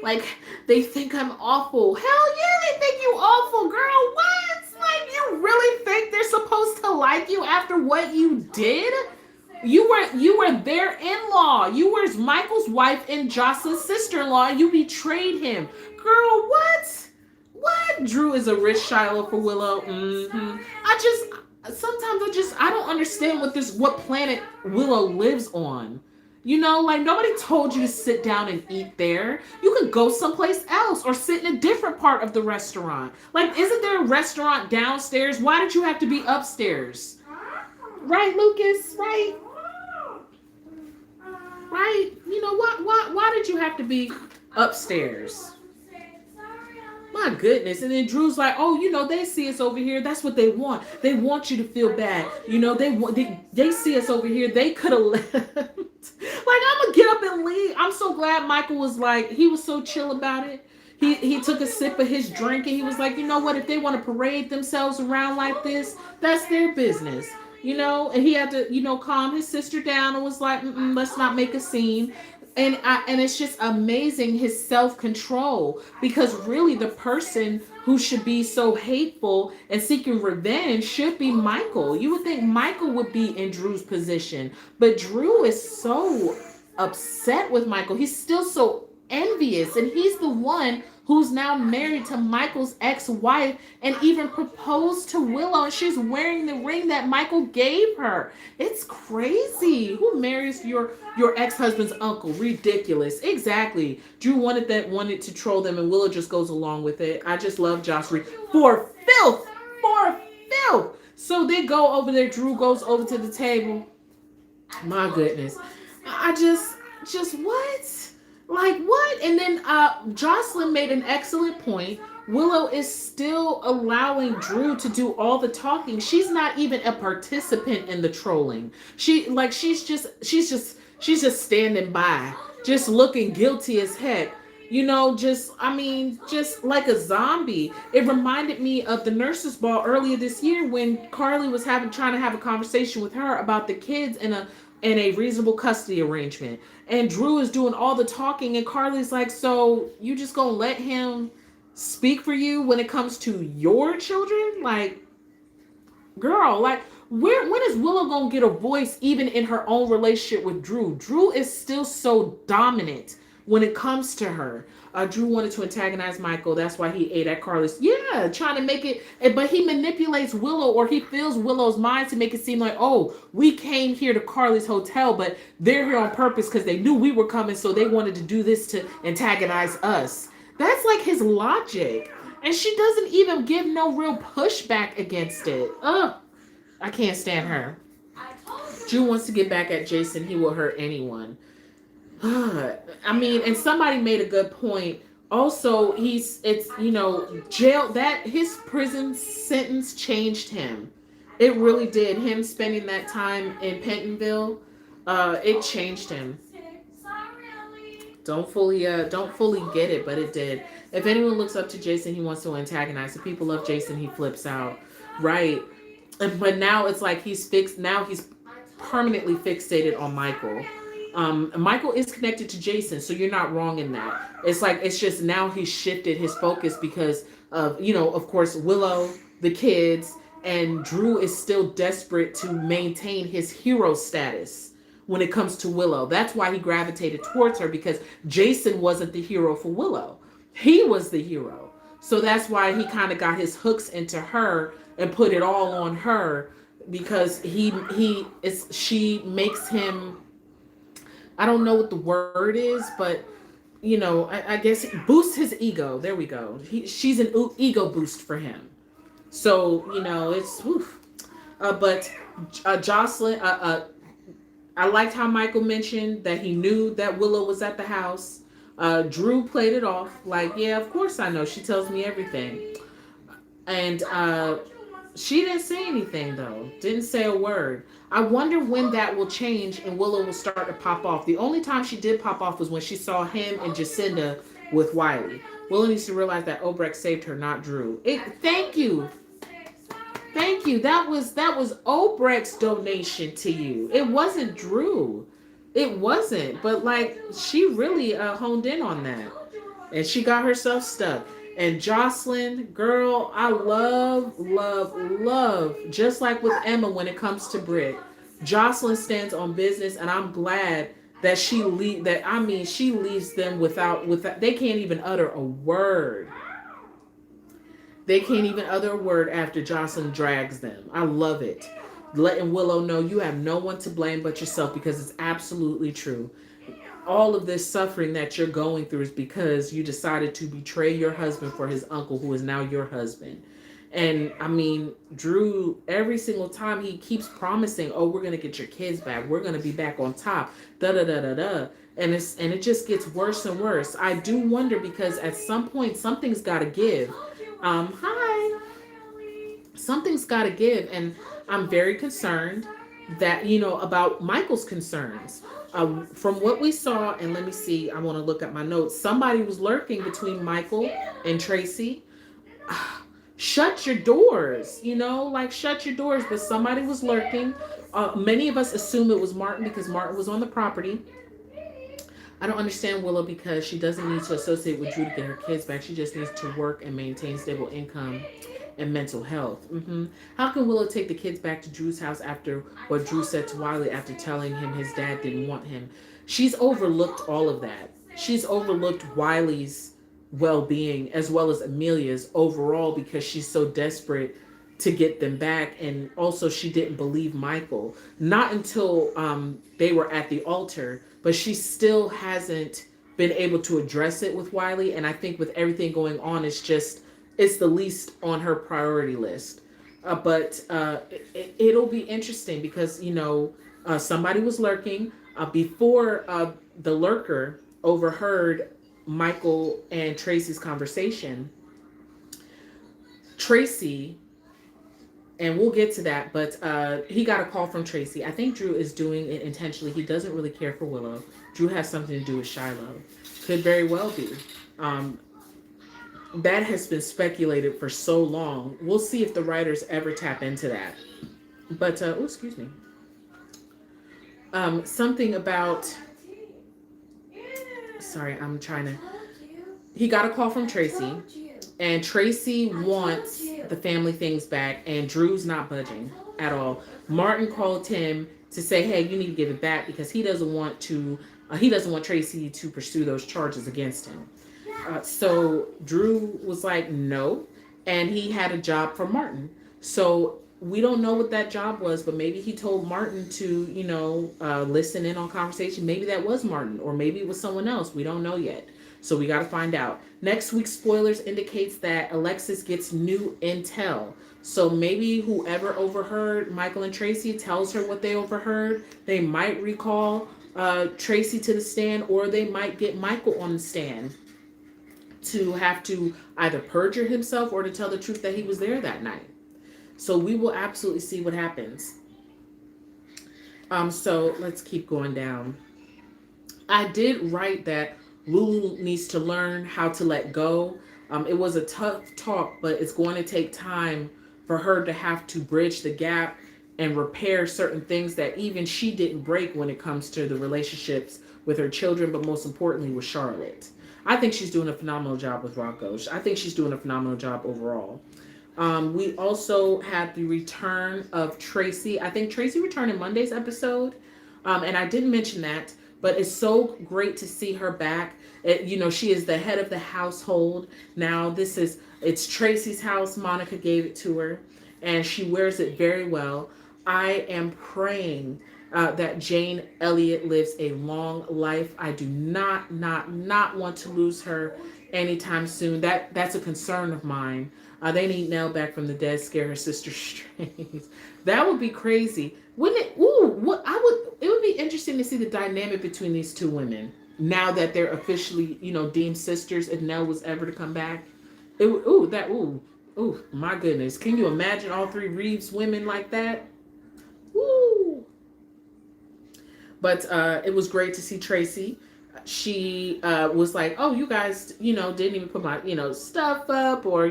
A: Like, they think I'm awful. Hell yeah, they think you awful, girl. What? Like, you really think they're supposed to like you after what you did? You were their in-law. You were Michael's wife and Jocelyn's sister-in-law. You betrayed him. Girl, what? What? Drew is a rich Shiloh for Willow. I don't understand what planet Willow lives on. You know, like nobody told you to sit down and eat there. You could go someplace else or sit in a different part of the restaurant. Like, isn't there a restaurant downstairs? Why did you have to be upstairs? Right, Lucas? Right? Right? You know, why did you have to be upstairs? My goodness. And then Drew's like, oh, you know, they see us over here. That's what they want. They want you to feel bad. You know, they see us over here. They could have left. Like, I'm going to get up and leave. I'm so glad Michael was like, he was so chill about it. He took a sip of his drink and he was like, you know what? If they want to parade themselves around like this, that's their business. You know, and he had to, you know, calm his sister down and was like, let's not make a scene. And it's just amazing his self-control, because really the person who should be so hateful and seeking revenge should be Michael. You would think Michael would be in Drew's position, but Drew is so upset with Michael. He's still so envious, and he's the one who's now married to Michael's ex-wife and even proposed to Willow, and she's wearing the ring that Michael gave her. It's crazy. Who marries your ex-husband's uncle? Ridiculous. Exactly. Drew wanted to troll them, and Willow just goes along with it. I just love Josh Reed. For filth. So they go over there. Drew goes over to the table. My goodness. I just what? Like, what? And then Jocelyn made an excellent point. Willow is still allowing Drew to do all the talking. She's not even a participant in the trolling. She's just standing by, just looking guilty as heck. You know, just like a zombie. It reminded me of the nurses' ball earlier this year when Carly was trying to have a conversation with her about the kids in and a reasonable custody arrangement. And Drew is doing all the talking, and Carly's like, so you just gonna let him speak for you when it comes to your children? Like, girl, like, when is Willow gonna get a voice even in her own relationship with Drew? Drew is still so dominant when it comes to her. Drew wanted to antagonize Michael. That's why he ate at Carly's. Yeah, trying to make it, but he manipulates Willow, or he fills Willow's mind to make it seem like, oh, we came here to Carly's hotel, but they're here on purpose because they knew we were coming, so they wanted to do this to antagonize us. That's like his logic. And she doesn't even give no real pushback against it. Ugh. I can't stand her. Drew wants to get back at Jason. He will hurt anyone. I mean, and somebody made a good point. Also, jail, that his prison sentence changed him. It really did. Him spending that time in Pentonville, it changed him. Don't fully get it, but it did. If anyone looks up to Jason, he wants to antagonize. If people love Jason, he flips out. Right. But now it's like he's fixed. Now he's permanently fixated on Michael. Michael is connected to Jason, so you're not wrong in that. It's just now he's shifted his focus because of, of course, Willow, the kids, and Drew is still desperate to maintain his hero status when it comes to Willow. That's why he gravitated towards her, because Jason wasn't the hero for Willow. He was the hero. So that's why he kind of got his hooks into her and put it all on her, because she makes him, I don't know what the word is, but I guess it boosts his ego. There we go. She's an ego boost for him. So, it's oof. But Jocelyn, I liked how Michael mentioned that he knew that Willow was at the house. Drew played it off like, yeah, of course I know. She tells me everything. And she didn't say anything, though. Didn't say a word. I wonder when that will change and Willow will start to pop off. The only time she did pop off was when she saw him and Jacinda with Wiley. Willow needs to realize that Obrecht saved her, not Drew. Thank you. Thank you. That was Obrecht's donation to you. It wasn't Drew. It wasn't. But, she really honed in on that. And she got herself stuck. And Jocelyn, girl, I love, just like with Emma when it comes to Britt, Jocelyn stands on business, and I'm glad that she leaves them without, they can't even utter a word. They can't even utter a word after Jocelyn drags them. I love it. Letting Willow know you have no one to blame but yourself, because it's absolutely true. All of this suffering that you're going through is because you decided to betray your husband for his uncle, who is now your husband. And I mean, Drew, every single time he keeps promising, oh, we're going to get your kids back. We're going to be back on top. And it just gets worse and worse. I do wonder, because at some point, something's got to give. Hi. Something's got to give. And I'm very concerned that, about Michael's concerns. From what we saw, and let me see, I want to look at my notes. Somebody was lurking between Michael and Tracy. Shut your doors, shut your doors. But somebody was lurking. Many of us assume it was Martin because Martin was on the property. I don't understand Willow, because she doesn't need to associate with Drew to get her kids back. She just needs to work and maintain stable income and mental health. How can Willow take the kids back to Drew's house after what Drew said to Wiley after telling him his dad didn't want him? She's overlooked all of that. She's overlooked Wiley's well-being as well as Amelia's overall, because she's so desperate to get them back. And also, she didn't believe Michael, not until they were at the altar, but she still hasn't been able to address it with Wiley. And I think with everything going on, it's the least on her priority list. But it'll be interesting, because, somebody was lurking before the lurker overheard Michael and Tracy's conversation. Tracy, and we'll get to that, but he got a call from Tracy. I think Drew is doing it intentionally. He doesn't really care for Willow. Drew has something to do with Shiloh. Could very well be. That has been speculated for so long. We'll see if the writers ever tap into that. But, excuse me. Something about, sorry, I'm trying to, he got a call from Tracy, and Tracy wants the family things back, and Drew's not budging at all. Martin called him to say, hey, you need to give it back because he doesn't want Tracy to pursue those charges against him. So Drew was like, no, and he had a job for Martin. So we don't know what that job was, but maybe he told Martin to, listen in on conversation. Maybe that was Martin, or maybe it was someone else. We don't know yet. So we got to find out. Next week's spoilers indicates that Alexis gets new intel. So maybe whoever overheard Michael and Tracy tells her what they overheard. They might recall Tracy to the stand, or they might get Michael on the stand to have to either perjure himself or to tell the truth that he was there that night. So we will absolutely see what happens. So let's keep going down. I did write that Lulu needs to learn how to let go. It was a tough talk, but it's going to take time for her to have to bridge the gap and repair certain things that even she didn't break when it comes to the relationships with her children, but most importantly with Charlotte. I think she's doing a phenomenal job with Rocco. I think she's doing a phenomenal job overall. We also had the return of Tracy. I think Tracy returned in Monday's episode. And I didn't mention that, but it's so great to see her back. She is the head of the household. Now it's Tracy's house. Monica gave it to her, and she wears it very well. I am praying that Jane Elliott lives a long life. I do not want to lose her anytime soon. That's a concern of mine. They need Nell back from the dead, scare her sister straight. That would be crazy. Wouldn't it? It would be interesting to see the dynamic between these two women now that they're officially, deemed sisters, if Nell was ever to come back. My goodness. Can you imagine all three Reeves women like that? Woo! But it was great to see Tracy. She was like, oh, you guys, didn't even put my, stuff up, or,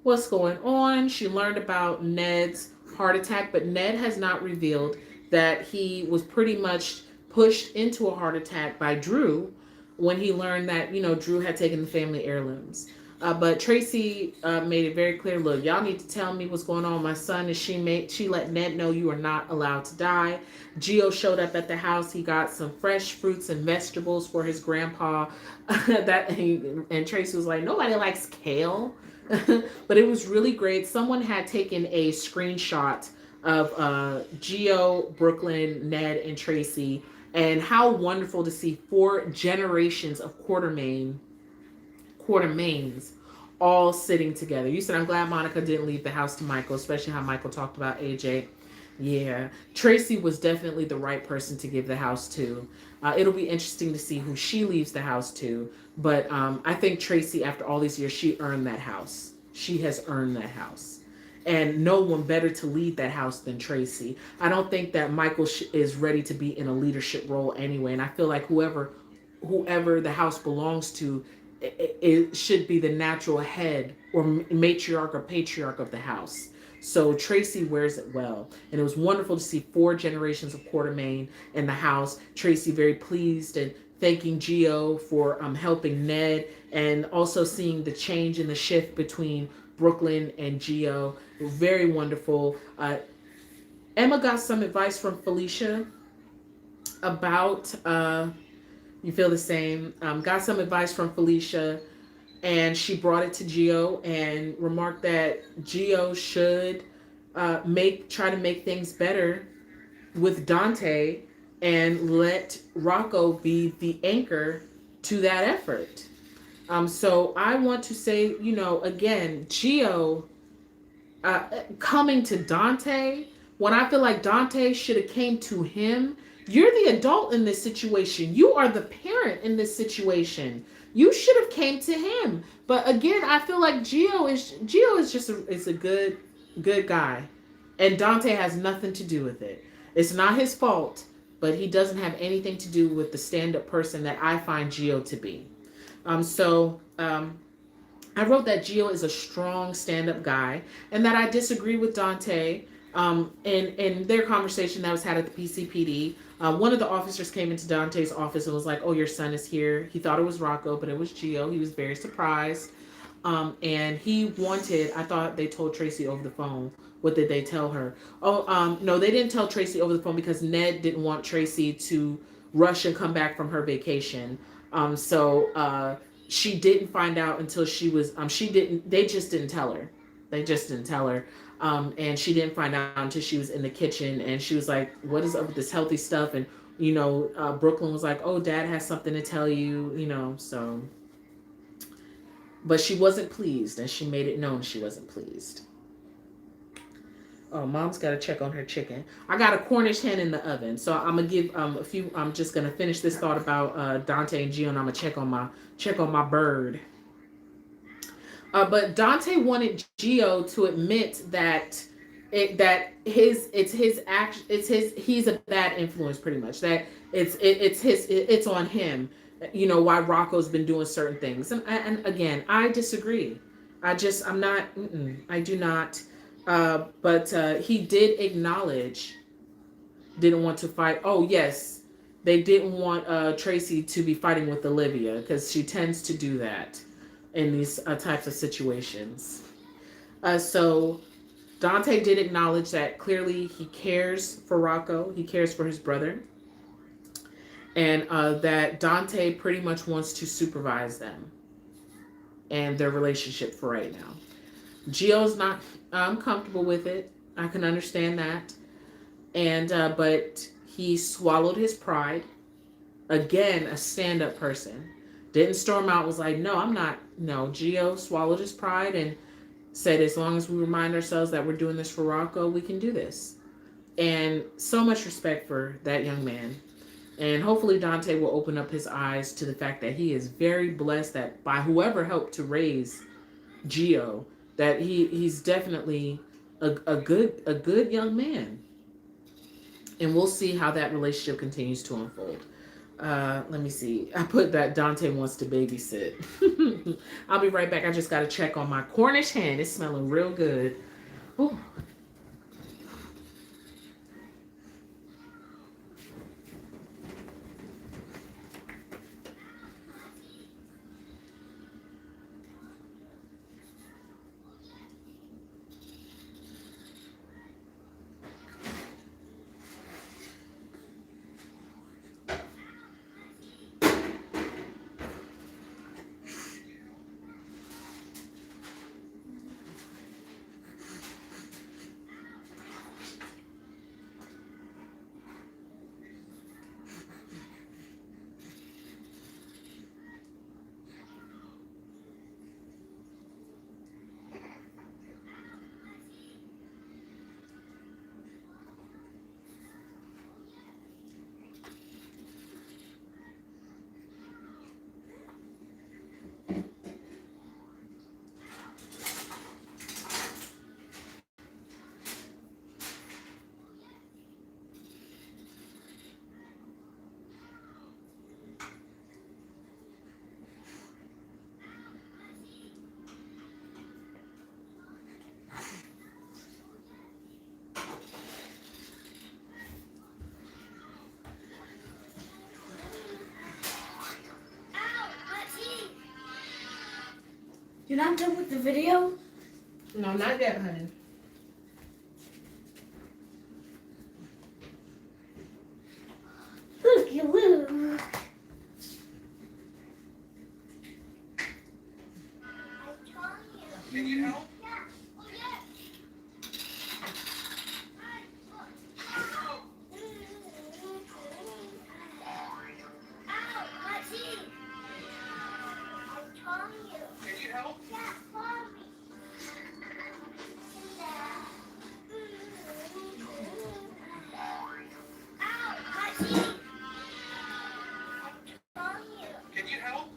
A: what's going on. She learned about Ned's heart attack, but Ned has not revealed that he was pretty much pushed into a heart attack by Drew when he learned that, Drew had taken the family heirlooms. But Tracy made it very clear, look, y'all need to tell me what's going on with my son. And she let Ned know you are not allowed to die. Gio showed up at the house. He got some fresh fruits and vegetables for his grandpa. And Tracy was like, nobody likes kale. But it was really great. Someone had taken a screenshot of Gio, Brooklyn, Ned, and Tracy. And how wonderful to see 4 generations of Quartermains all sitting together. You said, I'm glad Monica didn't leave the house to Michael, especially how Michael talked about AJ. Yeah, Tracy was definitely the right person to give the house to. It'll be interesting to see who she leaves the house to. But I think Tracy, after all these years, she earned that house. She has earned that house. And no one better to lead that house than Tracy. I don't think that Michael is ready to be in a leadership role anyway. And I feel like whoever the house belongs to, it should be the natural head or matriarch or patriarch of the house. So Tracy wears it well. And it was wonderful to see 4 generations of Quartermain in the house. Tracy very pleased and thanking Gio for helping Ned, and also seeing the change and the shift between Brooklyn and Gio. Very wonderful. Emma got some advice from Felicia about... you feel the same. Got some advice from Felicia, and she brought it to Gio and remarked that Gio should try to make things better with Dante and let Rocco be the anchor to that effort. So I want to say, again, Gio coming to Dante when I feel like Dante should have came to him. You're the adult in this situation. You are the parent in this situation. You should have came to him. But again, I feel like Gio is just a good guy, and Dante has nothing to do with it. It's not his fault, but he doesn't have anything to do with the stand-up person that I find Gio to be. I wrote that Gio is a strong stand-up guy, and that I disagree with Dante In their conversation that was had at the PCPD, one of the officers came into Dante's office and was like, "Oh, your son is here." He thought it was Rocco, but it was Gio. He was very surprised. And he wanted, I thought they told Tracy over the phone. What did they tell her? Oh, no, they didn't tell Tracy over the phone because Ned didn't want Tracy to rush and come back from her vacation. So she didn't find out until she was, they just didn't tell her. They just didn't tell her. And she didn't find out until she was in the kitchen and she was like, "What is up with this healthy stuff?" And, Brooklyn was like, "Oh, Dad has something to tell you," so. But she wasn't pleased, and she made it known she wasn't pleased. Oh, Mom's got to check on her chicken. I got a Cornish hen in the oven, so I'm gonna give a few. I'm just gonna finish this thought about Dante and Gio, and I'm gonna check on my bird. But Dante wanted Gio to admit that he's a bad influence, pretty much. That it's on him. Why Rocco's been doing certain things, and again, I disagree. I'm not. I do not. But he did acknowledge, didn't want to fight. Oh yes, they didn't want Tracy to be fighting with Olivia because she tends to do that in these types of situations. So Dante did acknowledge that clearly he cares for Rocco, he cares for his brother, and that Dante pretty much wants to supervise them and their relationship for right now. Gio's not comfortable with it. I can understand that. And but he swallowed his pride. Again, a stand-up person. Didn't storm out, was like, "No, I'm not." No, Gio swallowed his pride and said, "As long as we remind ourselves that we're doing this for Rocco, we can do this." And so much respect for that young man. And hopefully Dante will open up his eyes to the fact that he is very blessed that by whoever helped to raise Gio, that he's definitely a good young man. And we'll see how that relationship continues to unfold. Let me see. I put that Dante wants to babysit. I'll be right back. I just got to check on my Cornish hen. It's smelling real good. Ooh.
B: You're not done with the video?
A: No, not yet, honey.
B: Look, you Willow.
C: Can you help? Can you help? Can you help?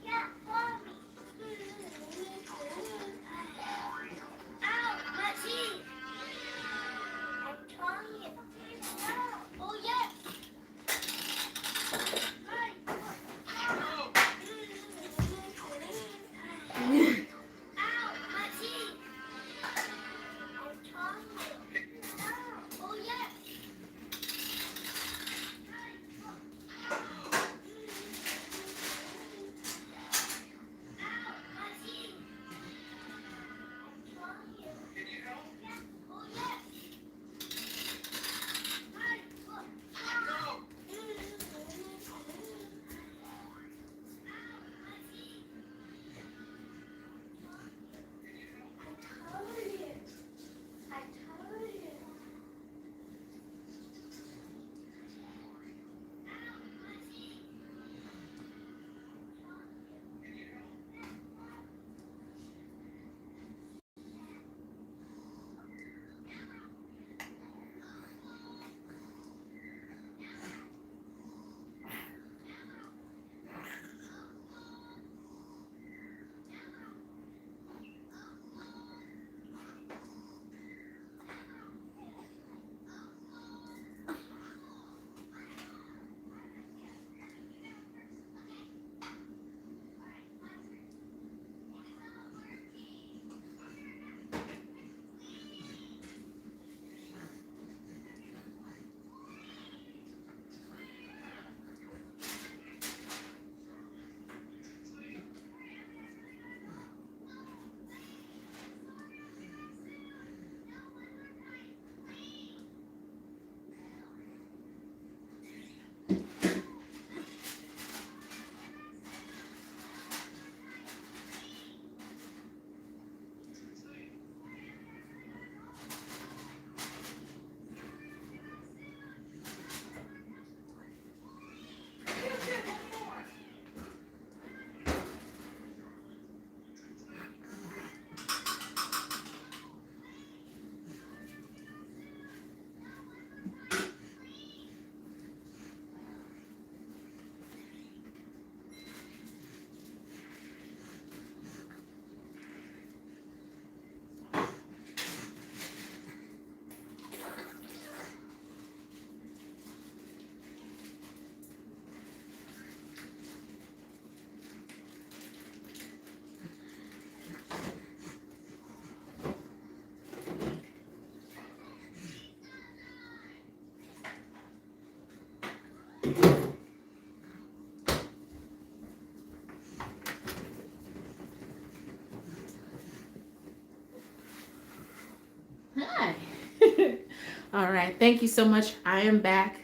A: All right. Thank you so much. I am back.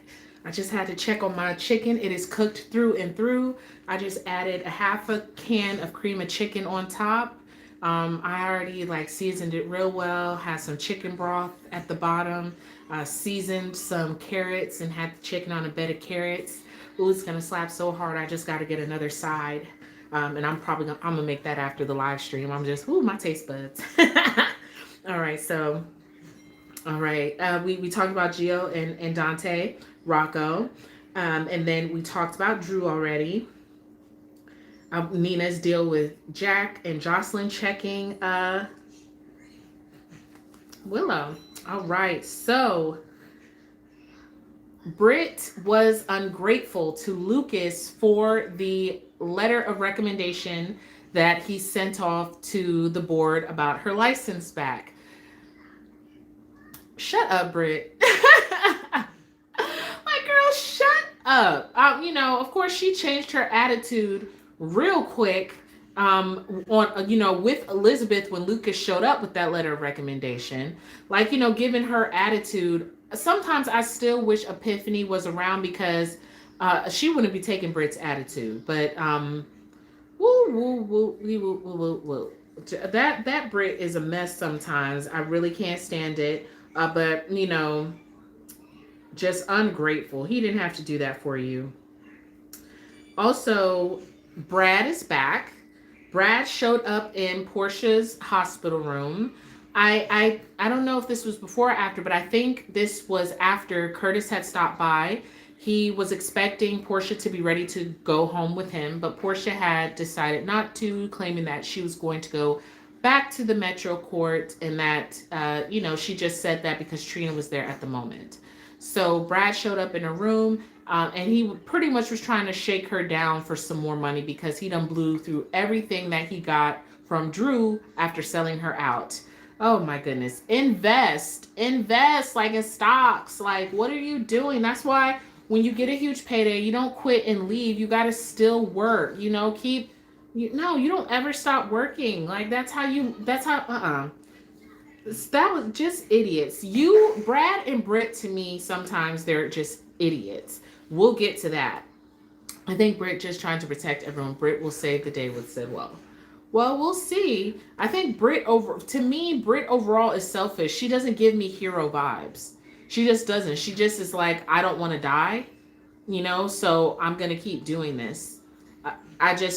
A: I just had to check on my chicken. It is cooked through and through. I just added a half a can of cream of chicken on top. I already like seasoned it real well. Had some chicken broth at the bottom. Seasoned some carrots and had the chicken on a bed of carrots. Ooh, it's gonna slap so hard. I just got to get another side. And I'm gonna make that after the live stream. I'm just ooh, my taste buds. All right, so all right. We talked about Gio and Dante, Rocco. And then we talked about Drew already. Nina's deal with Jack and Jocelyn checking Willow. All right. So Britt was ungrateful to Lucas for the letter of recommendation that he sent off to the board about her license back. Shut up, Britt. Like, girl, shut up. Of course, she changed her attitude real quick with Elizabeth when Lucas showed up with that letter of recommendation. Like, given her attitude, sometimes I still wish Epiphany was around because she wouldn't be taking Britt's attitude. But, that Britt is a mess sometimes. I really can't stand it. But, just ungrateful. He didn't have to do that for you. Also, Brad is back. Brad showed up in Portia's hospital room. I don't know if this was before or after, but I think this was after Curtis had stopped by. He was expecting Portia to be ready to go home with him, but Portia had decided not to, claiming that she was going to go back to the Metro Court and that, she just said that because Trina was there at the moment. So Brad showed up in her room and he pretty much was trying to shake her down for some more money because he done blew through everything that he got from Drew after selling her out. Oh my goodness. Invest like in stocks. Like, what are you doing? That's why when you get a huge payday, you don't quit and leave. You got to still work, you don't ever stop working. Like, that was just idiots. Brad and Britt, to me, sometimes they're just idiots. We'll get to that. I think Britt just trying to protect everyone. Britt will save the day with Sidwell. Well, we'll see. I think Britt overall is selfish. She doesn't give me hero vibes. She just doesn't. She just is like, I don't want to die, so I'm going to keep doing this.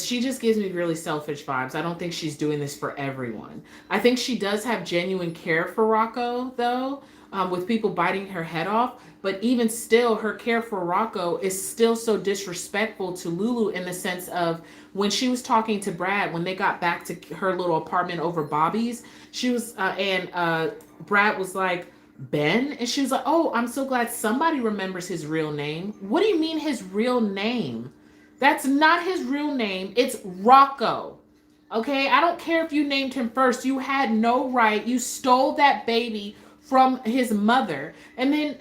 A: She just gives me really selfish vibes. I don't think she's doing this for everyone. I think she does have genuine care for Rocco, though, with people biting her head off. But even still, her care for Rocco is still so disrespectful to Lulu in the sense of when she was talking to Brad, when they got back to her little apartment over Bobby's, she was, Brad was like, Ben? And she was like, oh, I'm so glad somebody remembers his real name. What do you mean his real name? That's not his real name. It's Rocco. Okay? I don't care if you named him first. You had no right. You stole that baby from his mother. And then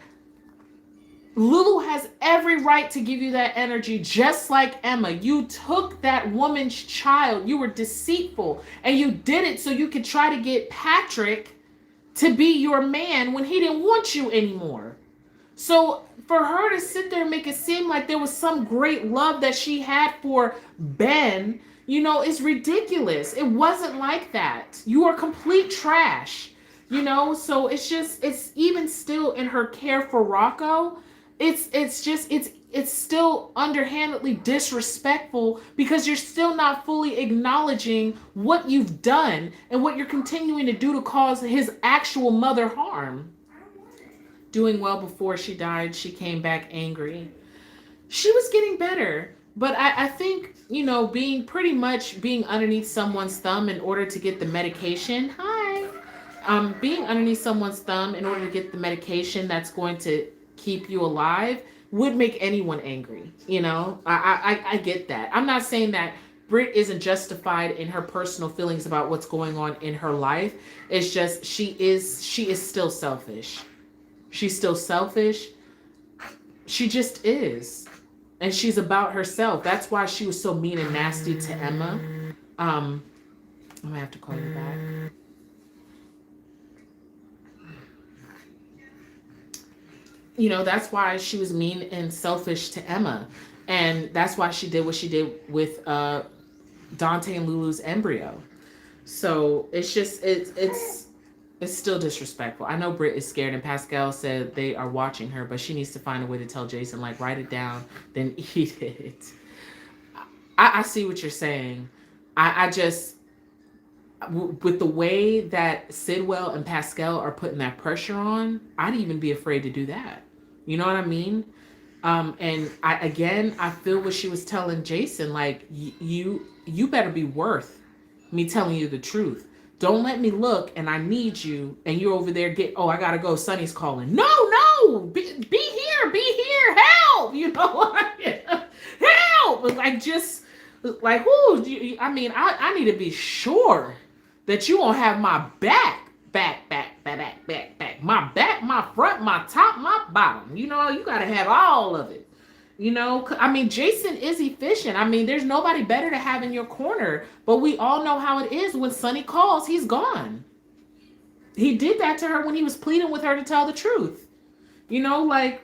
A: Lulu has every right to give you that energy, just like Emma. You took that woman's child. You were deceitful. And you did it so you could try to get Patrick to be your man when he didn't want you anymore. So for her to sit there and make it seem like there was some great love that she had for Ben, is ridiculous. It wasn't like that. You are complete trash, so it's even still in her care for Rocco. It's still underhandedly disrespectful because you're still not fully acknowledging what you've done and what you're continuing to do to cause his actual mother harm. Doing well before she died, she came back angry. She was getting better, but I think, being underneath someone's thumb in order to get the medication. Being underneath someone's thumb in order to get the medication that's going to keep you alive would make anyone angry. I get that. I'm not saying that Britt isn't justified in her personal feelings about what's going on in her life. It's just she is still selfish. She's still selfish. She just is. And she's about herself. That's why she was so mean and nasty to Emma. I'm going to have to call you back. that's why she was mean and selfish to Emma. And that's why she did what she did with Dante and Lulu's embryo. So it's still disrespectful. I know Britt is scared, and Pascal said they are watching her, but she needs to find a way to tell Jason, like, write it down, then eat it. I see what you're saying. I just, with the way that Sidwell and Pascal are putting that pressure on, I'd even be afraid to do that. You know what I mean? And I feel what she was telling Jason, like, you better be worth me telling you the truth. Don't let me look and I need you and you're over there I gotta go. Sonny's calling. No, be here, help. Help. Like, just like, I need to be sure that you won't have my back, my back, my front, my top, my bottom. You gotta have all of it. Jason is efficient. There's nobody better to have in your corner, but we all know how it is when Sonny calls, he's gone. He did that to her when he was pleading with her to tell the truth. Like,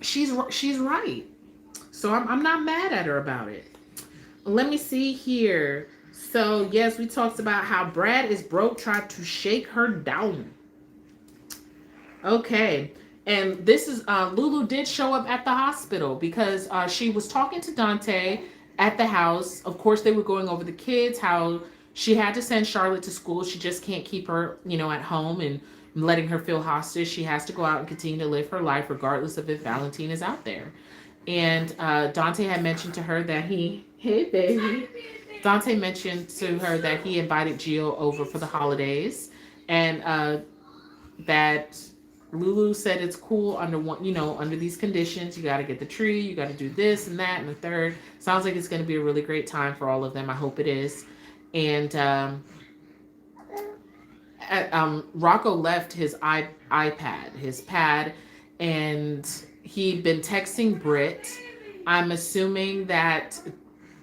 A: she's right. So I'm not mad at her about it. Let me see here. So, yes, we talked about how Brad is broke, tried to shake her down. Okay. And this is, Lulu did show up at the hospital because she was talking to Dante at the house. Of course, they were going over the kids, how she had to send Charlotte to school. She just can't keep her, at home and letting her feel hostage. She has to go out and continue to live her life regardless of if Valentine is out there. And Dante had mentioned to her that hey, baby. Dante mentioned to her that he invited Gio over for the holidays, and that Lulu said it's cool under these conditions. You got to get the tree, you got to do this and that and the third. Sounds like it's going to be a really great time for all of them. I hope it is. And Rocco left his iPad, his pad, and he'd been texting Britt. I'm assuming that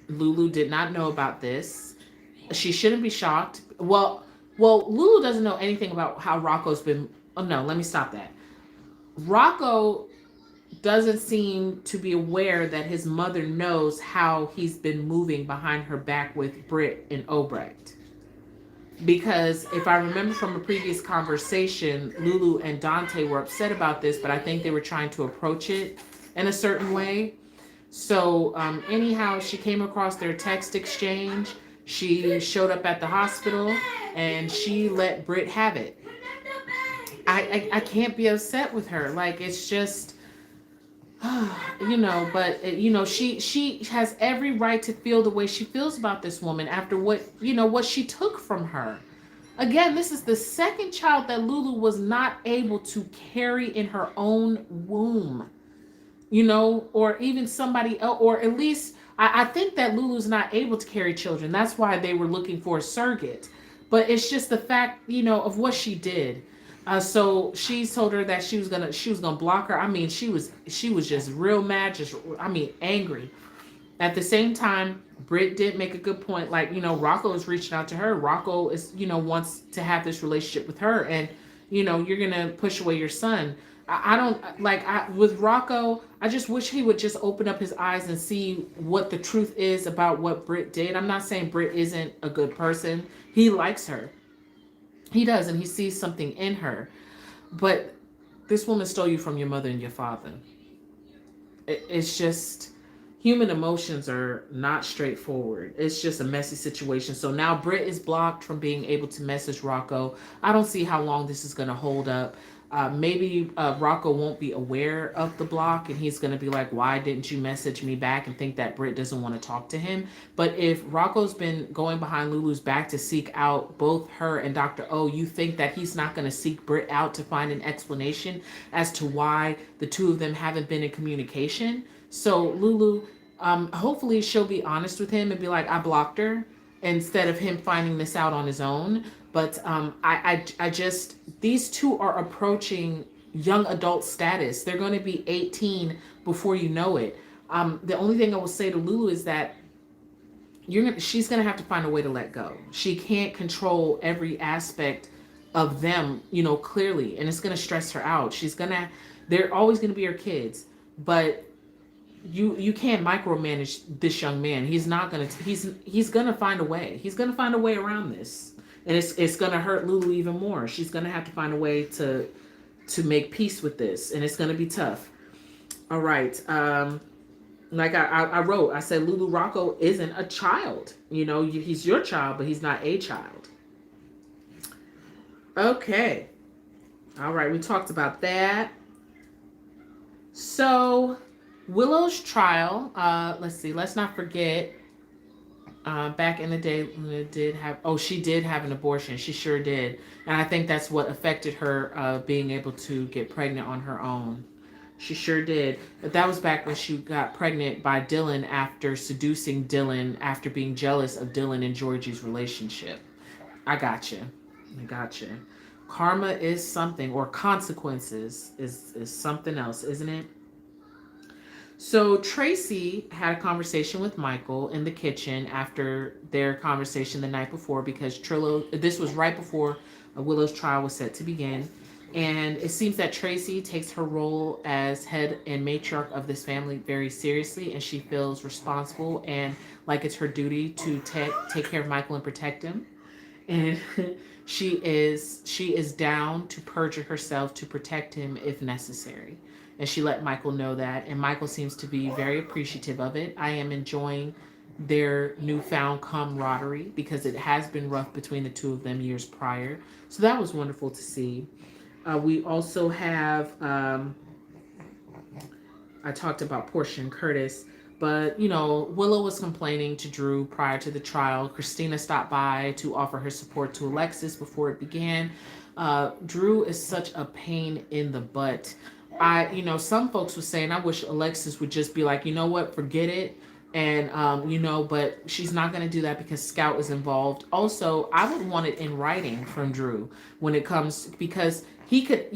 A: Lulu did not know about this. She shouldn't be shocked. Well, Lulu doesn't know anything about how Rocco's been. Oh no, let me stop that. Rocco doesn't seem to be aware that his mother knows how he's been moving behind her back with Britt and Obrecht. Because if I remember from a previous conversation, Lulu and Dante were upset about this, but I think they were trying to approach it in a certain way. So anyhow, she came across their text exchange. She showed up at the hospital and she let Britt have it. I can't be upset with her. Like, it's just, but she has every right to feel the way she feels about this woman after what she took from her. Again, this is the second child that Lulu was not able to carry in her own womb, or even somebody else, or at least I think that Lulu's not able to carry children. That's why they were looking for a surrogate. But it's just the fact, of what she did. So she told her that she was gonna block her. She was just real mad, angry. At the same time, Britt did make a good point. Like, Rocco is reaching out to her. Rocco is, wants to have this relationship with her, and you're gonna push away your son. With Rocco, I just wish he would just open up his eyes and see what the truth is about what Britt did. I'm not saying Britt isn't a good person. He likes her. He does, and he sees something in her. But this woman stole you from your mother and your father. It's just, human emotions are not straightforward. It's just a messy situation. So now Britt is blocked from being able to message Rocco. I don't see how long this is going to hold up. Maybe Rocco won't be aware of the block, and he's going to be like, why didn't you message me back, and think that Britt doesn't want to talk to him. But if Rocco's been going behind Lulu's back to seek out both her and Dr. O, you think that he's not going to seek Britt out to find an explanation as to why the two of them haven't been in communication? So Lulu, hopefully she'll be honest with him and be like, I blocked her, instead of him finding this out on his own. But I just, these two are approaching young adult status. They're going to be 18 before you know it. The only thing I will say to Lulu is that she's going to have to find a way to let go. She can't control every aspect of them, clearly, and it's going to stress her out. She's going to, They're always going to be your kids, but you can't micromanage this young man. He's not gonna he's gonna find a way. He's gonna find a way around this, and it's gonna hurt Lulu even more. She's gonna have to find a way to make peace with this, and it's gonna be tough. All right. Like I wrote, I said Lulu Rocco isn't a child. You know, he's your child, but he's not a child. Okay. All right, we talked about that. So Willow's trial, let's see, let's not forget, back in the day, she did have an abortion. She sure did. And I think that's what affected her being able to get pregnant on her own. She sure did. But that was back when she got pregnant by Dylan after seducing Dylan after being jealous of Dylan and Georgie's relationship. I got you. Karma is something, or consequences is something else, isn't it? So Tracy had a conversation with Michael in the kitchen after their conversation the night before, because this was right before Willow's trial was set to begin. And it seems that Tracy takes her role as head and matriarch of this family very seriously, and she feels responsible and like it's her duty to take care of Michael and protect him. And she is down to perjure herself to protect him if necessary. And she let Michael know that, and Michael seems to be very appreciative of it. I am enjoying their newfound camaraderie because it has been rough between the two of them years prior. So that was wonderful to see. We also have, I talked about Portia and Curtis, but, you know, Willow was complaining to Drew prior to the trial. Christina stopped by to offer her support to Alexis before it began. Drew is such a pain in the butt. Some folks were saying, I wish Alexis would just be like, you know what, forget it. And, but she's not going to do that because Scout is involved. Also, I would want it in writing from Drew when it comes, because he could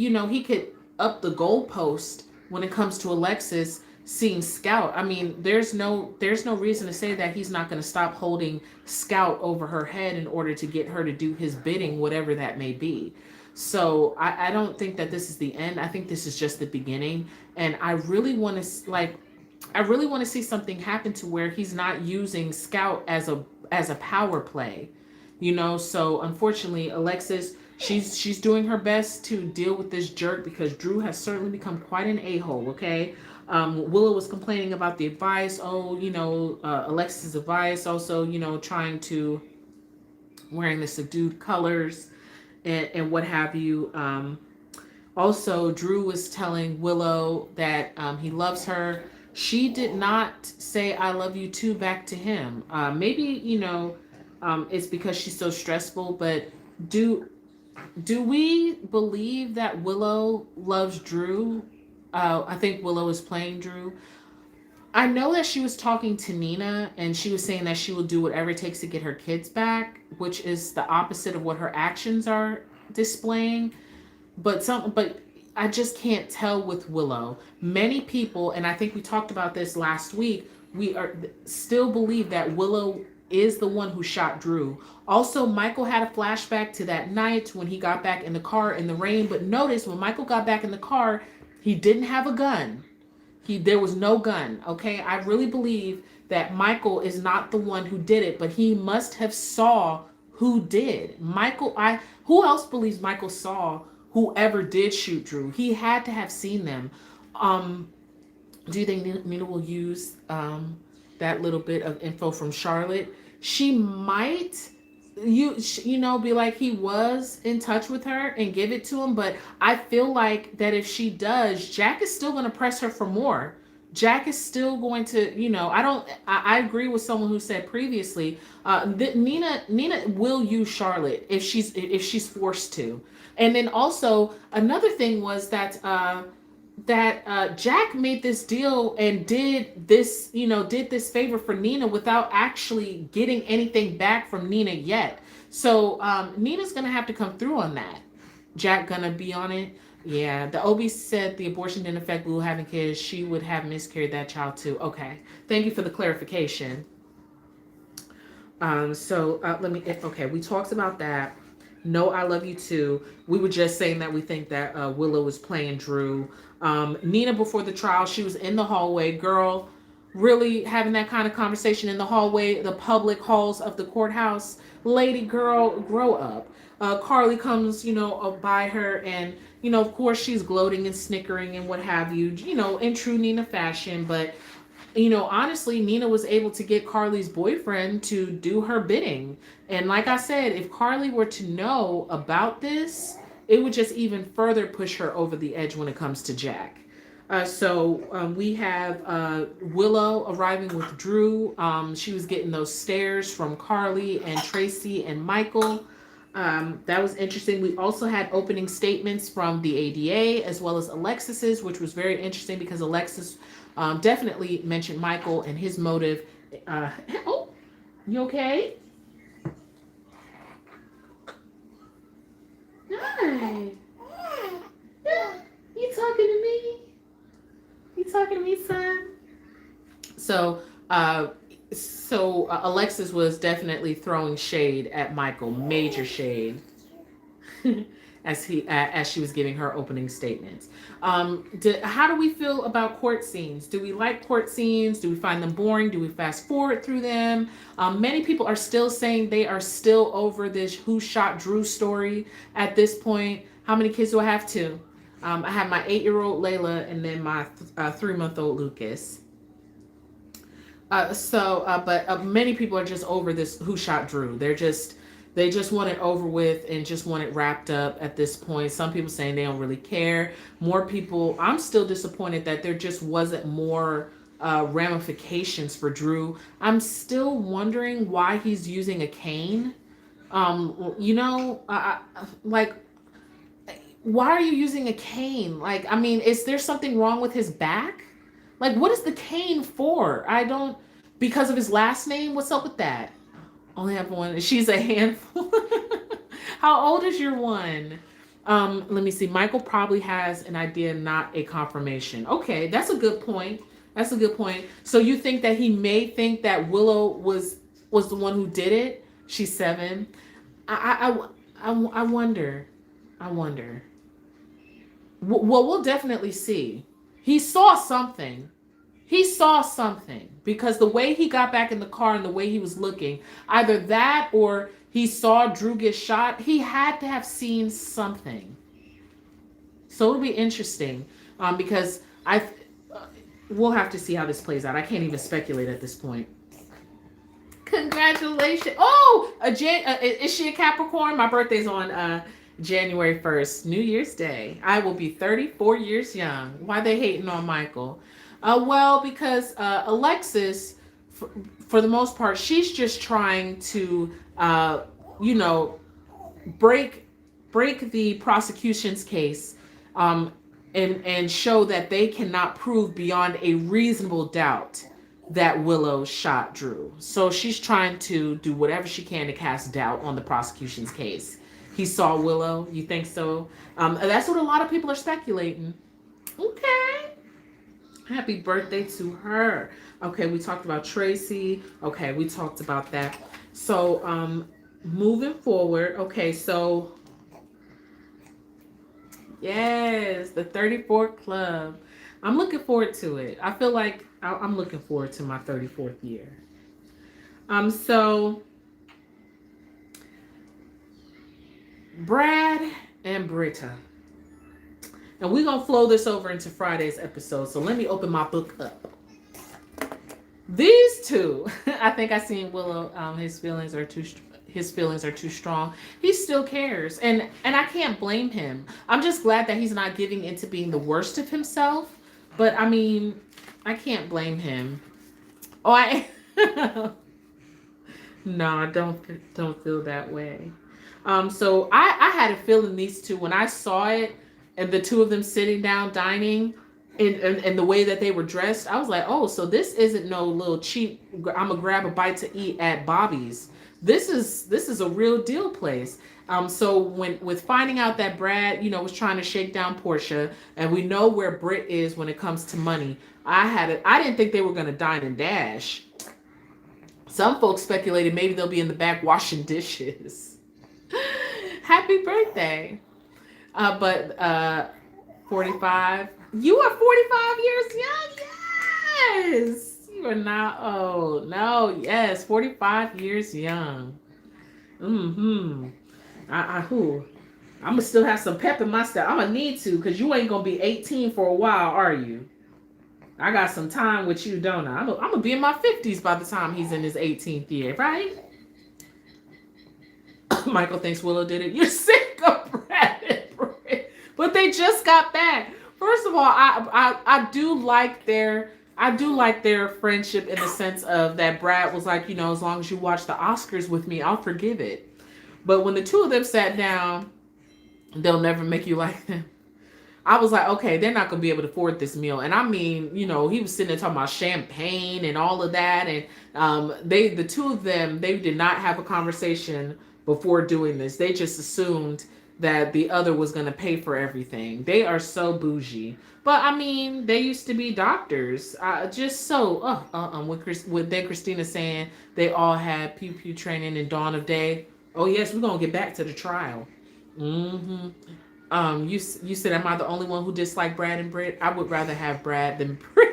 A: up the goalpost when it comes to Alexis seeing Scout. I mean, there's no reason to say that he's not going to stop holding Scout over her head in order to get her to do his bidding, whatever that may be. So I don't think that this is the end. I think this is just the beginning. And I really want to see something happen to where he's not using Scout as a power play, So unfortunately, Alexis, she's doing her best to deal with this jerk because Drew has certainly become quite an a-hole. Okay. Willow was complaining about the advice. Alexis' advice also, trying to wearing the subdued colors and what have you. Also, Drew was telling Willow that he loves her. She did not say "I love you too" back to him. Maybe it's because she's so stressful. But do we believe that Willow loves Drew? I think Willow is playing Drew. I know that she was talking to Nina and she was saying that she will do whatever it takes to get her kids back, which is the opposite of what her actions are displaying. But I just can't tell with Willow. Many people, and I think we talked about this last week, we are still believe that Willow is the one who shot Drew. Also, Michael had a flashback to that night when he got back in the car in the rain. But notice when Michael got back in the car, he didn't have a gun. There was no gun. Okay, I really believe that Michael is not the one who did it, but he must have saw who did. Who else believes Michael saw whoever did shoot Drew? He had to have seen them. Do you think Nina will use that little bit of info from Charlotte? She might, be like he was in touch with her and give it to him. But I feel like that if she does, Jack is still going to press her for more. Jack is still going to, I agree with someone who said previously, that Nina will use Charlotte if she's forced to. And then also another thing was that Jack made this deal and did this favor for Nina without actually getting anything back from Nina yet. So Nina's gonna have to come through on that. Jack gonna be on it. Yeah, the OB said the abortion didn't affect Lulu having kids. She would have miscarried that child too. Okay, thank you for the clarification. We talked about that. No, I love you too. We were just saying that we think that Willow was playing Drew. Nina, before the trial, she was in the hallway. Girl, really having that kind of conversation in the hallway, the public halls of the courthouse. Lady girl, grow up. Carly comes, by her, and, of course, she's gloating and snickering and what have you, in true Nina fashion. But honestly, Nina was able to get Carly's boyfriend to do her bidding. And like I said, if Carly were to know about this, it would just even further push her over the edge when it comes to Jack. So we have Willow arriving with Drew. She was getting those stares from Carly and Tracy and Michael. That was interesting. We also had opening statements from the ADA as well as Alexis's, which was very interesting because Alexis definitely mentioned Michael and his motive. Oh, you okay? Hi. Yeah, you talking to me? You talking to me, son? So, Alexis was definitely throwing shade at Michael, major shade, as she was giving her opening statements. How do we feel about court scenes? Do we like court scenes? Do we find them boring? Do we fast forward through them? Many people are still saying they are still over this who shot Drew story at this point. How many kids do I have? Two. I have my 8-year-old Layla and then my 3-month-old Lucas. But many people are just over this who shot Drew. They just want it over with and just want it wrapped up at this point. Some people saying they don't really care. More people, I'm still disappointed that there just wasn't more ramifications for Drew. I'm still wondering why he's using a cane. Like, why are you using a cane? Like, I mean, is there something wrong with his back? Like, what is the cane for? Because of his last name? What's up with that? Only have one. She's a handful. How old is your one? Let me see. Michael probably has an idea, not a confirmation. Okay, that's a good point. That's a good point. So you think that he may think that Willow was the one who did it? She's 7. I wonder. I wonder. Well, we'll definitely see. He saw something. He saw something because the way he got back in the car and the way he was looking, either that or he saw Drew get shot. He had to have seen something. So it'll be interesting because we'll have to see how this plays out. I can't even speculate at this point. Congratulations. Oh, is she a Capricorn? My birthday's on January 1st, New Year's Day. I will be 34 years young. Why they hating on Michael? Well, because Alexis, for the most part, she's just trying to, break the prosecution's case and show that they cannot prove beyond a reasonable doubt that Willow shot Drew. So she's trying to do whatever she can to cast doubt on the prosecution's case. He saw Willow. You think so? That's what a lot of people are speculating. Okay. Happy birthday to her. Okay, we talked about Tracy. Okay, we talked about that. So, moving forward. Okay, so yes, the 34 Club. I'm looking forward to it. I feel like I'm looking forward to my 34th year. So Brad and Britta. And we're going to flow this over into Friday's episode. So let me open my book up. These two, I think I seen Willow, his feelings are too strong. He still cares. And I can't blame him. I'm just glad that he's not giving into being the worst of himself. But I mean, I can't blame him. Oh, no, I don't feel that way. So I had a feeling these two, when I saw it, and the two of them sitting down dining and the way that they were dressed, I was like, oh, so this isn't no little cheap, I'm gonna grab a bite to eat at Bobby's. This is a real deal place. So with finding out that Brad, was trying to shake down Portia, and we know where Britt is when it comes to money, I didn't think they were gonna dine and dash. Some folks speculated maybe they'll be in the back washing dishes. Happy birthday. But 45. You are 45 years young. Yes. You are not old. No, yes. 45 years young. Mm-hmm. Who? I'm gonna still have some pep in my step. I'm gonna need to, because you ain't gonna be 18 for a while, are you? I got some time with you, don't I? I'm gonna be in my 50s by the time he's in his 18th year, right? Michael thinks Willow did it. You're sick of Brad and Britt. But they just got back. First of all, I do like their friendship in the sense of that Brad was like, as long as you watch the Oscars with me, I'll forgive it. But when the two of them sat down, they'll never make you like them. I was like, okay, they're not gonna be able to afford this meal. And I mean, he was sitting there talking about champagne and all of that. And the two of them, they did not have a conversation before doing this. They just assumed that the other was gonna pay for everything. They are so bougie. But I mean, they used to be doctors. Just so with then Christina saying they all had pew pew training in Dawn of Day. Oh yes, we're gonna get back to the trial. Mm-hmm. You said, am I the only one who disliked Brad and Britt? I would rather have Brad than Britt.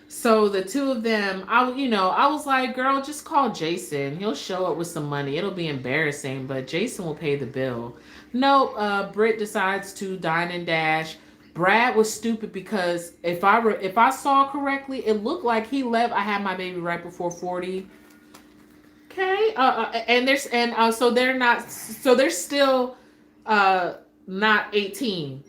A: So the two of them, I was like, girl, just call Jason. He'll show up with some money. It'll be embarrassing, but Jason will pay the bill. No, Britt decides to dine and dash. Brad was stupid because if I saw correctly, it looked like he left. I had my baby right before 40. Okay. So they're not. So they're still not 18.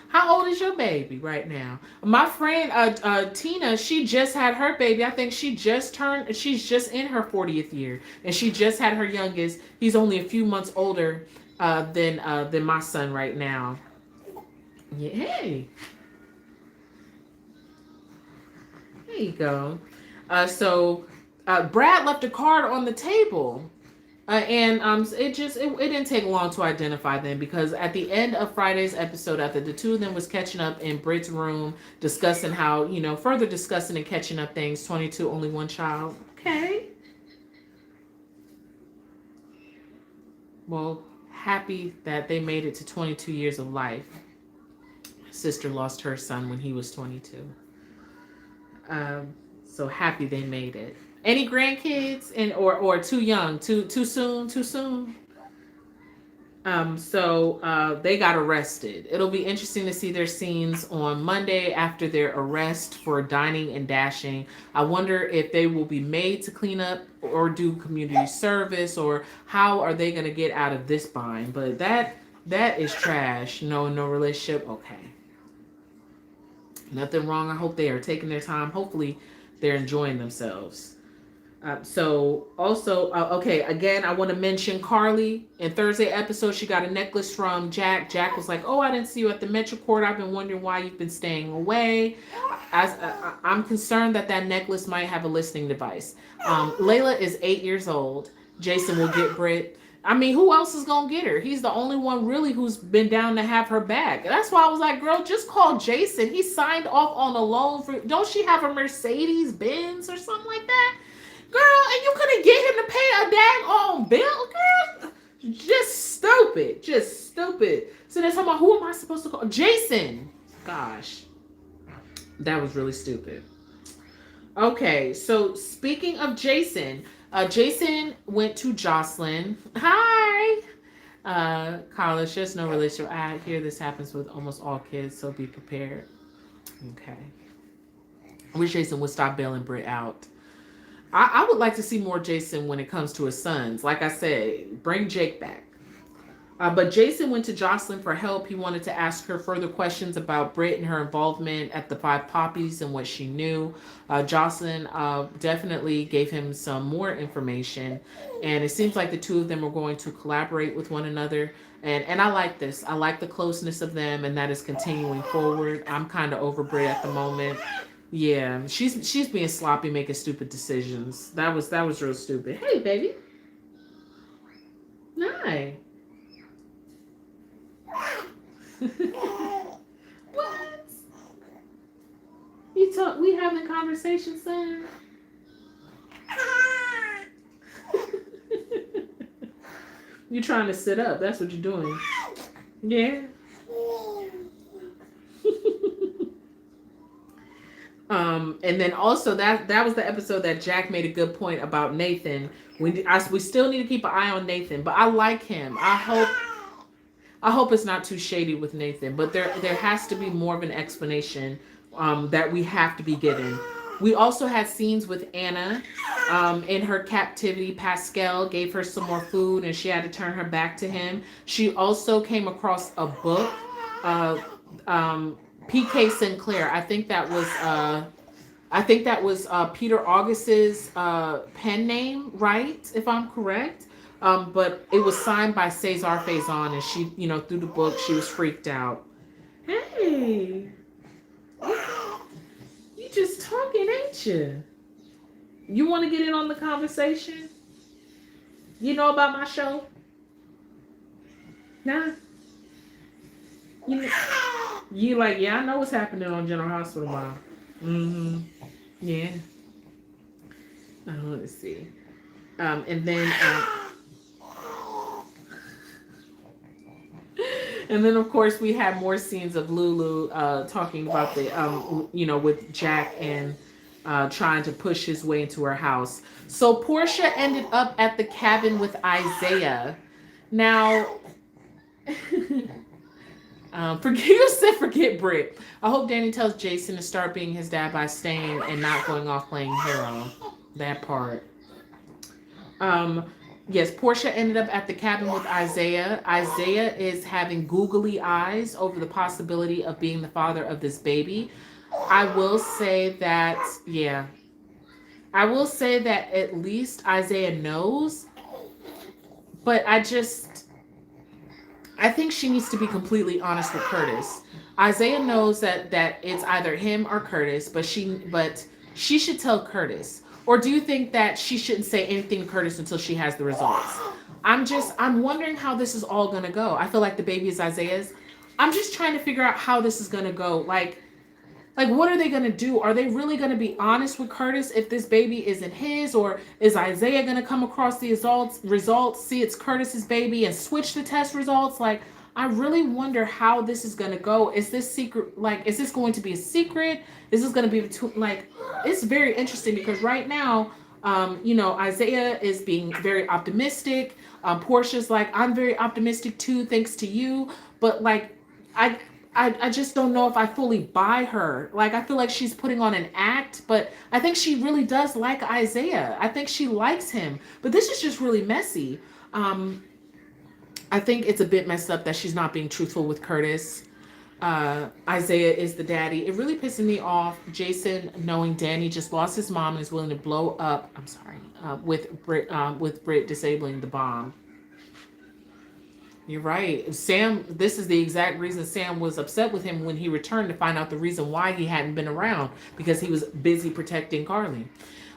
A: How old is your baby right now? My friend Tina, she just had her baby. I think she's just in her 40th year, and she just had her youngest. He's only a few months older than my son right now. Yeah, hey, there you go. So Brad left a card on the table. It didn't take long to identify them, because at the end of Friday's episode, after the two of them was catching up in Britt's room, discussing how, further discussing and catching up things, 22, only one child. Okay. Well, happy that they made it to 22 years of life. Sister lost her son when he was 22. So happy they made it. Any grandkids or too young, too soon? So they got arrested. It'll be interesting to see their scenes on Monday after their arrest for dining and dashing. I wonder if they will be made to clean up or do community service, or how are they going to get out of this bind? But that is trash. No relationship. Okay. Nothing wrong. I hope they are taking their time. Hopefully they're enjoying themselves. Okay, again, I want to mention Carly. In Thursday episode, she got a necklace from Jack. Jack was like, oh, I didn't see you at the Metro Court. I've been wondering why you've been staying away. I'm concerned that necklace might have a listening device. Layla is 8 years old. Jason will get Britt. I mean, who else is going to get her? He's the only one really who's been down to have her back. That's why I was like, girl, just call Jason. He signed off on a loan for, don't she have a Mercedes Benz or something like that? Girl, and you couldn't get him to pay a daggone bill, girl? Just stupid. So they're talking about, who am I supposed to call? Jason. Gosh. That was really stupid. Okay, so speaking of Jason, Jason went to Jocelyn. Hi. College, just no relationship. I hear this happens with almost all kids, so be prepared. Okay. I wish Jason would stop bailing Britt out. I would like to see more Jason when it comes to his sons. Like I said, bring Jake back. But Jason went to Jocelyn for help. He wanted to ask her further questions about Britt and her involvement at the Five Poppies and what she knew. Jocelyn definitely gave him some more information. And it seems like the two of them are going to collaborate with one another. And I like this. I like the closeness of them, and that is continuing forward. I'm kind of over Britt at the moment. Yeah, she's being sloppy, making stupid decisions. That was real stupid. Hey, baby. Hi. What? We having conversation, son? You're trying to sit up. That's what you're doing. Yeah. And then also that was the episode that Jack made a good point about Nathan. We still need to keep an eye on Nathan, but I like him. I hope it's not too shady with Nathan, but there has to be more of an explanation that we have to be given. We also had scenes with Anna in her captivity. Pascal gave her some more food, and she had to turn her back to him. She also came across a book, P.K. Sinclair. I think that was Peter August's pen name, right? If I'm correct. But it was signed by Cesar Faison, and she, through the book, she was freaked out. Hey, you just talking, ain't you? You want to get in on the conversation? You know about my show? Nah. You like, yeah, I know what's happening on General Hospital, Mom. Mm-hmm. Yeah. Let's see. And then... And then, of course, we had more scenes of Lulu talking about with Jack and trying to push his way into her house. So Portia ended up at the cabin with Isaiah. Now, forget Britt. I hope Danny tells Jason to start being his dad by staying and not going off playing hero. That part. Yes, Portia ended up at the cabin with Isaiah. Isaiah is having googly eyes over the possibility of being the father of this baby. I will say that at least Isaiah knows, but I think she needs to be completely honest with Curtis. Isaiah knows that it's either him or Curtis, but she should tell Curtis. Or do you think that she shouldn't say anything to Curtis until she has the results? I'm wondering how this is all going to go. I feel like the baby is Isaiah's. I'm just trying to figure out how this is going to go. Like, what are they going to do? Are they really going to be honest with Curtis if this baby isn't his? Or is Isaiah going to come across the results, see it's Curtis's baby, and switch the test results? Like, I really wonder how this is going to go. Is this going to be a secret? Is this going to be it's very interesting because right now, Isaiah is being very optimistic. Portia's like, I'm very optimistic too, thanks to you. But I just don't know if I fully buy her. Like, I feel like she's putting on an act, but I think she really does like Isaiah. I think she likes him, but this is just really messy. I think it's a bit messed up that she's not being truthful with Curtis. Isaiah is the daddy. It really pisses me off. Jason, knowing Danny just lost his mom and is willing to blow up. I'm sorry. With Britt disabling the bomb. You're right. Sam, this is the exact reason Sam was upset with him when he returned to find out the reason why he hadn't been around, because he was busy protecting Carly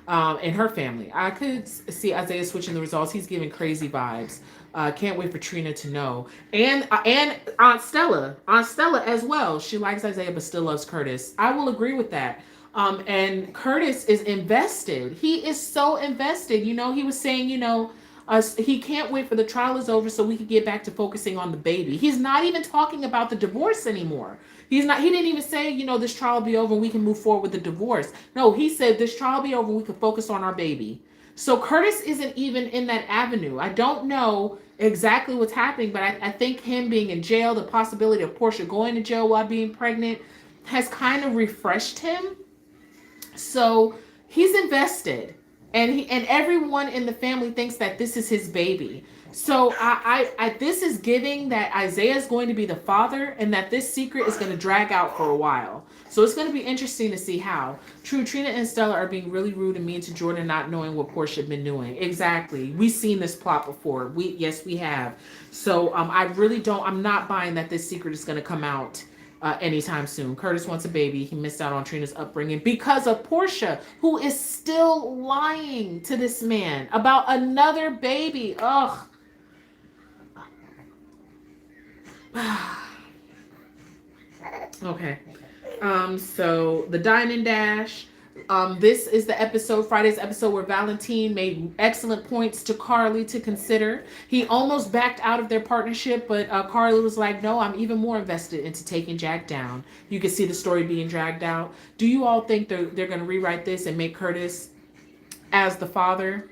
A: and her family. I could see Isaiah switching the results. He's giving crazy vibes. Can't wait for Trina to know. And Aunt Stella as well. She likes Isaiah but still loves Curtis. I will agree with that. And Curtis is invested. He is so invested. He was saying, he can't wait for the trial is over so we can get back to focusing on the baby. He's not even talking about the divorce anymore. He didn't even say, this trial will be over and we can move forward with the divorce. No, he said this trial will be over and we can focus on our baby. So Curtis isn't even in that avenue. I don't know exactly what's happening, but I think him being in jail, the possibility of Portia going to jail while being pregnant, has kind of refreshed him. So he's invested, and everyone in the family thinks that this is his baby. So I this is giving that Isaiah is going to be the father, and that this secret is going to drag out for a while. So it's going to be interesting to see how. True, Trina and Stella are being really rude and mean to Jordan, not knowing what Portia had been doing. Exactly. We've seen this plot before. Yes, we have. So I'm not buying that this secret is going to come out anytime soon. Curtis wants a baby. He missed out on Trina's upbringing because of Portia, who is still lying to this man about another baby. Ugh. Okay. So the dine and dash, This is the episode, Friday's episode, where Valentine made excellent points to Carly to consider. He almost backed out of their partnership, but Carly was like, no, I'm even more invested into taking Jack down. You can see the story being dragged out. Do you all think they're going to rewrite this and make Curtis as the father?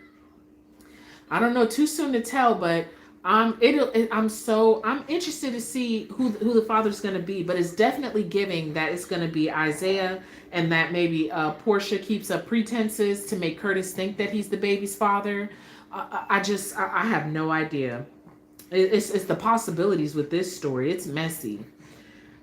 A: I don't know, too soon to tell, but I'm interested to see who the father's going to be, but it's definitely giving that it's going to be Isaiah, and that maybe Portia keeps up pretenses to make Curtis think that he's the baby's father. I have no idea. It's the possibilities with this story. It's messy.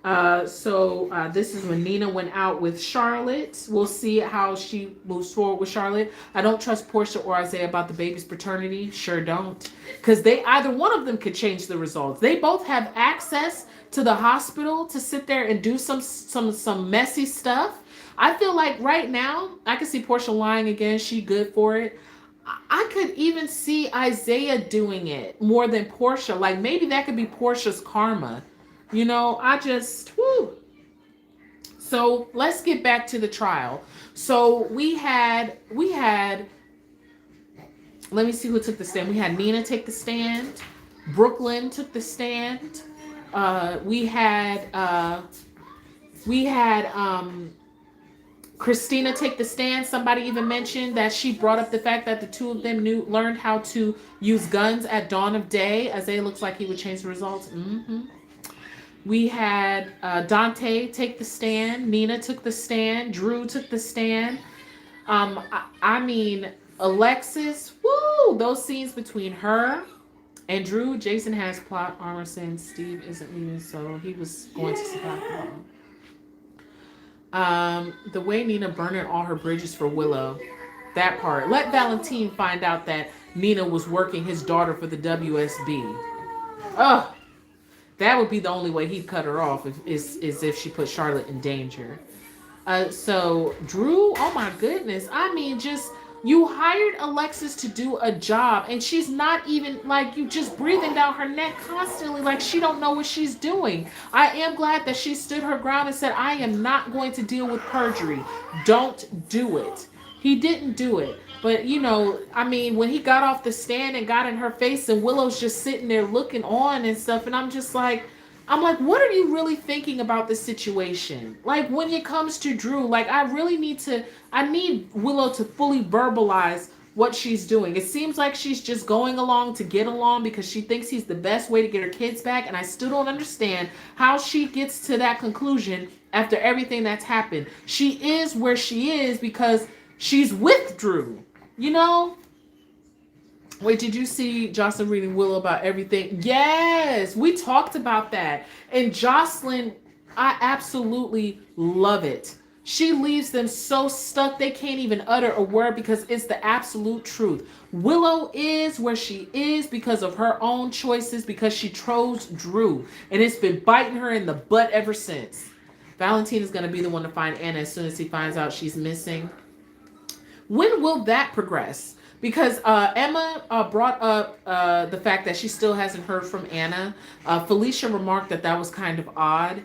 A: So this is when Nina went out with Charlotte. We'll see how she moves forward with Charlotte. I don't trust Portia or Isaiah about the baby's paternity. Sure don't. Because either one of them could change the results. They both have access to the hospital to sit there and do some messy stuff. I feel like right now, I can see Portia lying again. She good for it. I could even see Isaiah doing it more than Portia. Like maybe that could be Portia's karma. You know, whew. So let's get back to the trial. So we had, let me see who took the stand. We had Nina take the stand. Brooklyn took the stand. We had Christina take the stand. Somebody even mentioned that she brought up the fact that the two of them learned how to use guns at dawn of day. Isaiah looks like he would change the results. We had Dante take the stand. Nina took the stand. Drew took the stand. I mean, Alexis, woo! Those scenes between her and Drew. Jason has plot armor saying Steve isn't leaving, so he was going to survive the bomb. The way Nina burned all her bridges for Willow. That part. Let Valentine find out that Nina was working his daughter for the WSB. Ugh. That would be the only way he'd cut her off is if she put Charlotte in danger. So Drew, oh my goodness. I mean, you hired Alexis to do a job and she's not even like you just breathing down her neck constantly like she don't know what she's doing. I am glad that she stood her ground and said, I am not going to deal with perjury. Don't do it. He didn't do it. But, you know, I mean, when he got off the stand and got in her face and Willow's just sitting there looking on and stuff, and I'm like, what are you really thinking about the situation? Like, when it comes to Drew, like, I need Willow to fully verbalize what she's doing. It seems like she's just going along to get along because she thinks he's the best way to get her kids back, and I still don't understand how she gets to that conclusion after everything that's happened. She is where she is because she's with Drew. You know? Wait, did you see Jocelyn reading Willow about everything? Yes, we talked about that. And Jocelyn, I absolutely love it. She leaves them so stuck they can't even utter a word because it's the absolute truth. Willow is where she is because of her own choices, because she chose Drew. And it's been biting her in the butt ever since. Valentine is going to be the one to find Anna as soon as he finds out she's missing. When will that progress? Because Emma brought up the fact that she still hasn't heard from Anna. Felicia remarked that was kind of odd.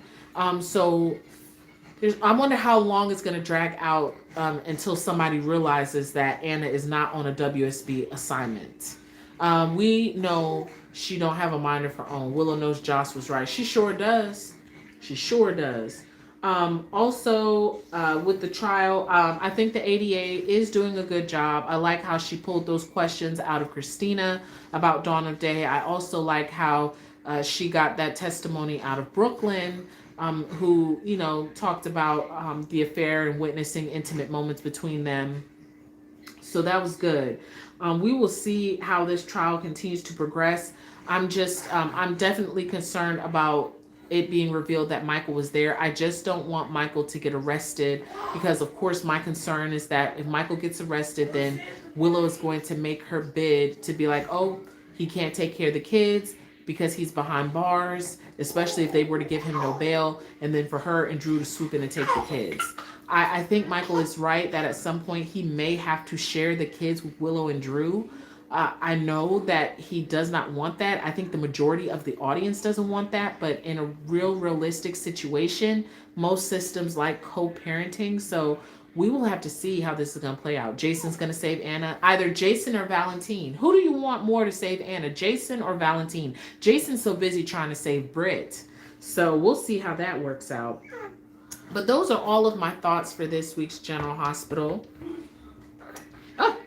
A: So I wonder how long it's going to drag out until somebody realizes that Anna is not on a WSB assignment. We know she don't have a mind of her own. Willow knows Joss was right. She sure does. She sure does. Also, with the trial, I think the ADA is doing a good job. I like how she pulled those questions out of Christina about Dawn of Day. I also like how she got that testimony out of Brooklyn, who, you know, talked about the affair and witnessing intimate moments between them. So that was good. We will see how this trial continues to progress. I'm definitely concerned about it being revealed that Michael was there. I just don't want Michael to get arrested because, of course, my concern is that if Michael gets arrested, then Willow is going to make her bid to be like, oh, he can't take care of the kids because he's behind bars, especially if they were to give him no bail, and then for her and Drew to swoop in and take the kids. I think Michael is right that at some point he may have to share the kids with Willow and Drew. I know that he does not want that. I think the majority of the audience doesn't want that, but in a realistic situation, most systems like co-parenting. So we will have to see how this is going to play out. Jason's going to save Anna. Either Jason or Valentine. Who do you want more to save Anna, Jason or Valentine? Jason's so busy trying to save Britt. So we'll see how that works out. But those are all of my thoughts for this week's General Hospital. Oh,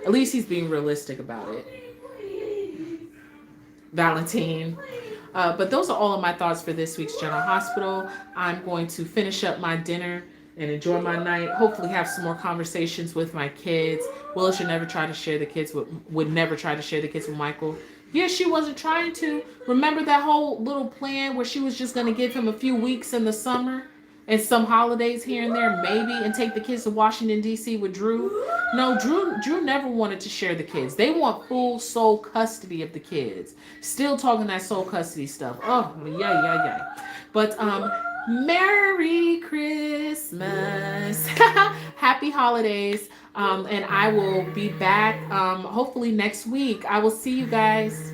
A: at least he's being realistic about it. Valentine. But those are all of my thoughts for this week's General Hospital. I'm going to finish up my dinner and enjoy my night. Hopefully have some more conversations with my kids. Willow should never try to share the kids would never try to share the kids with Michael. Yeah, she wasn't trying to. Remember that whole little plan where she was just going to give him a few weeks in the summer and some holidays here and there, maybe, and take the kids to Washington, D.C. with Drew? No, Drew never wanted to share the kids. They want full sole custody of the kids. Still talking that sole custody stuff. Oh, yeah. But, Merry Christmas. Happy holidays. And I will be back hopefully next week. I will see you guys.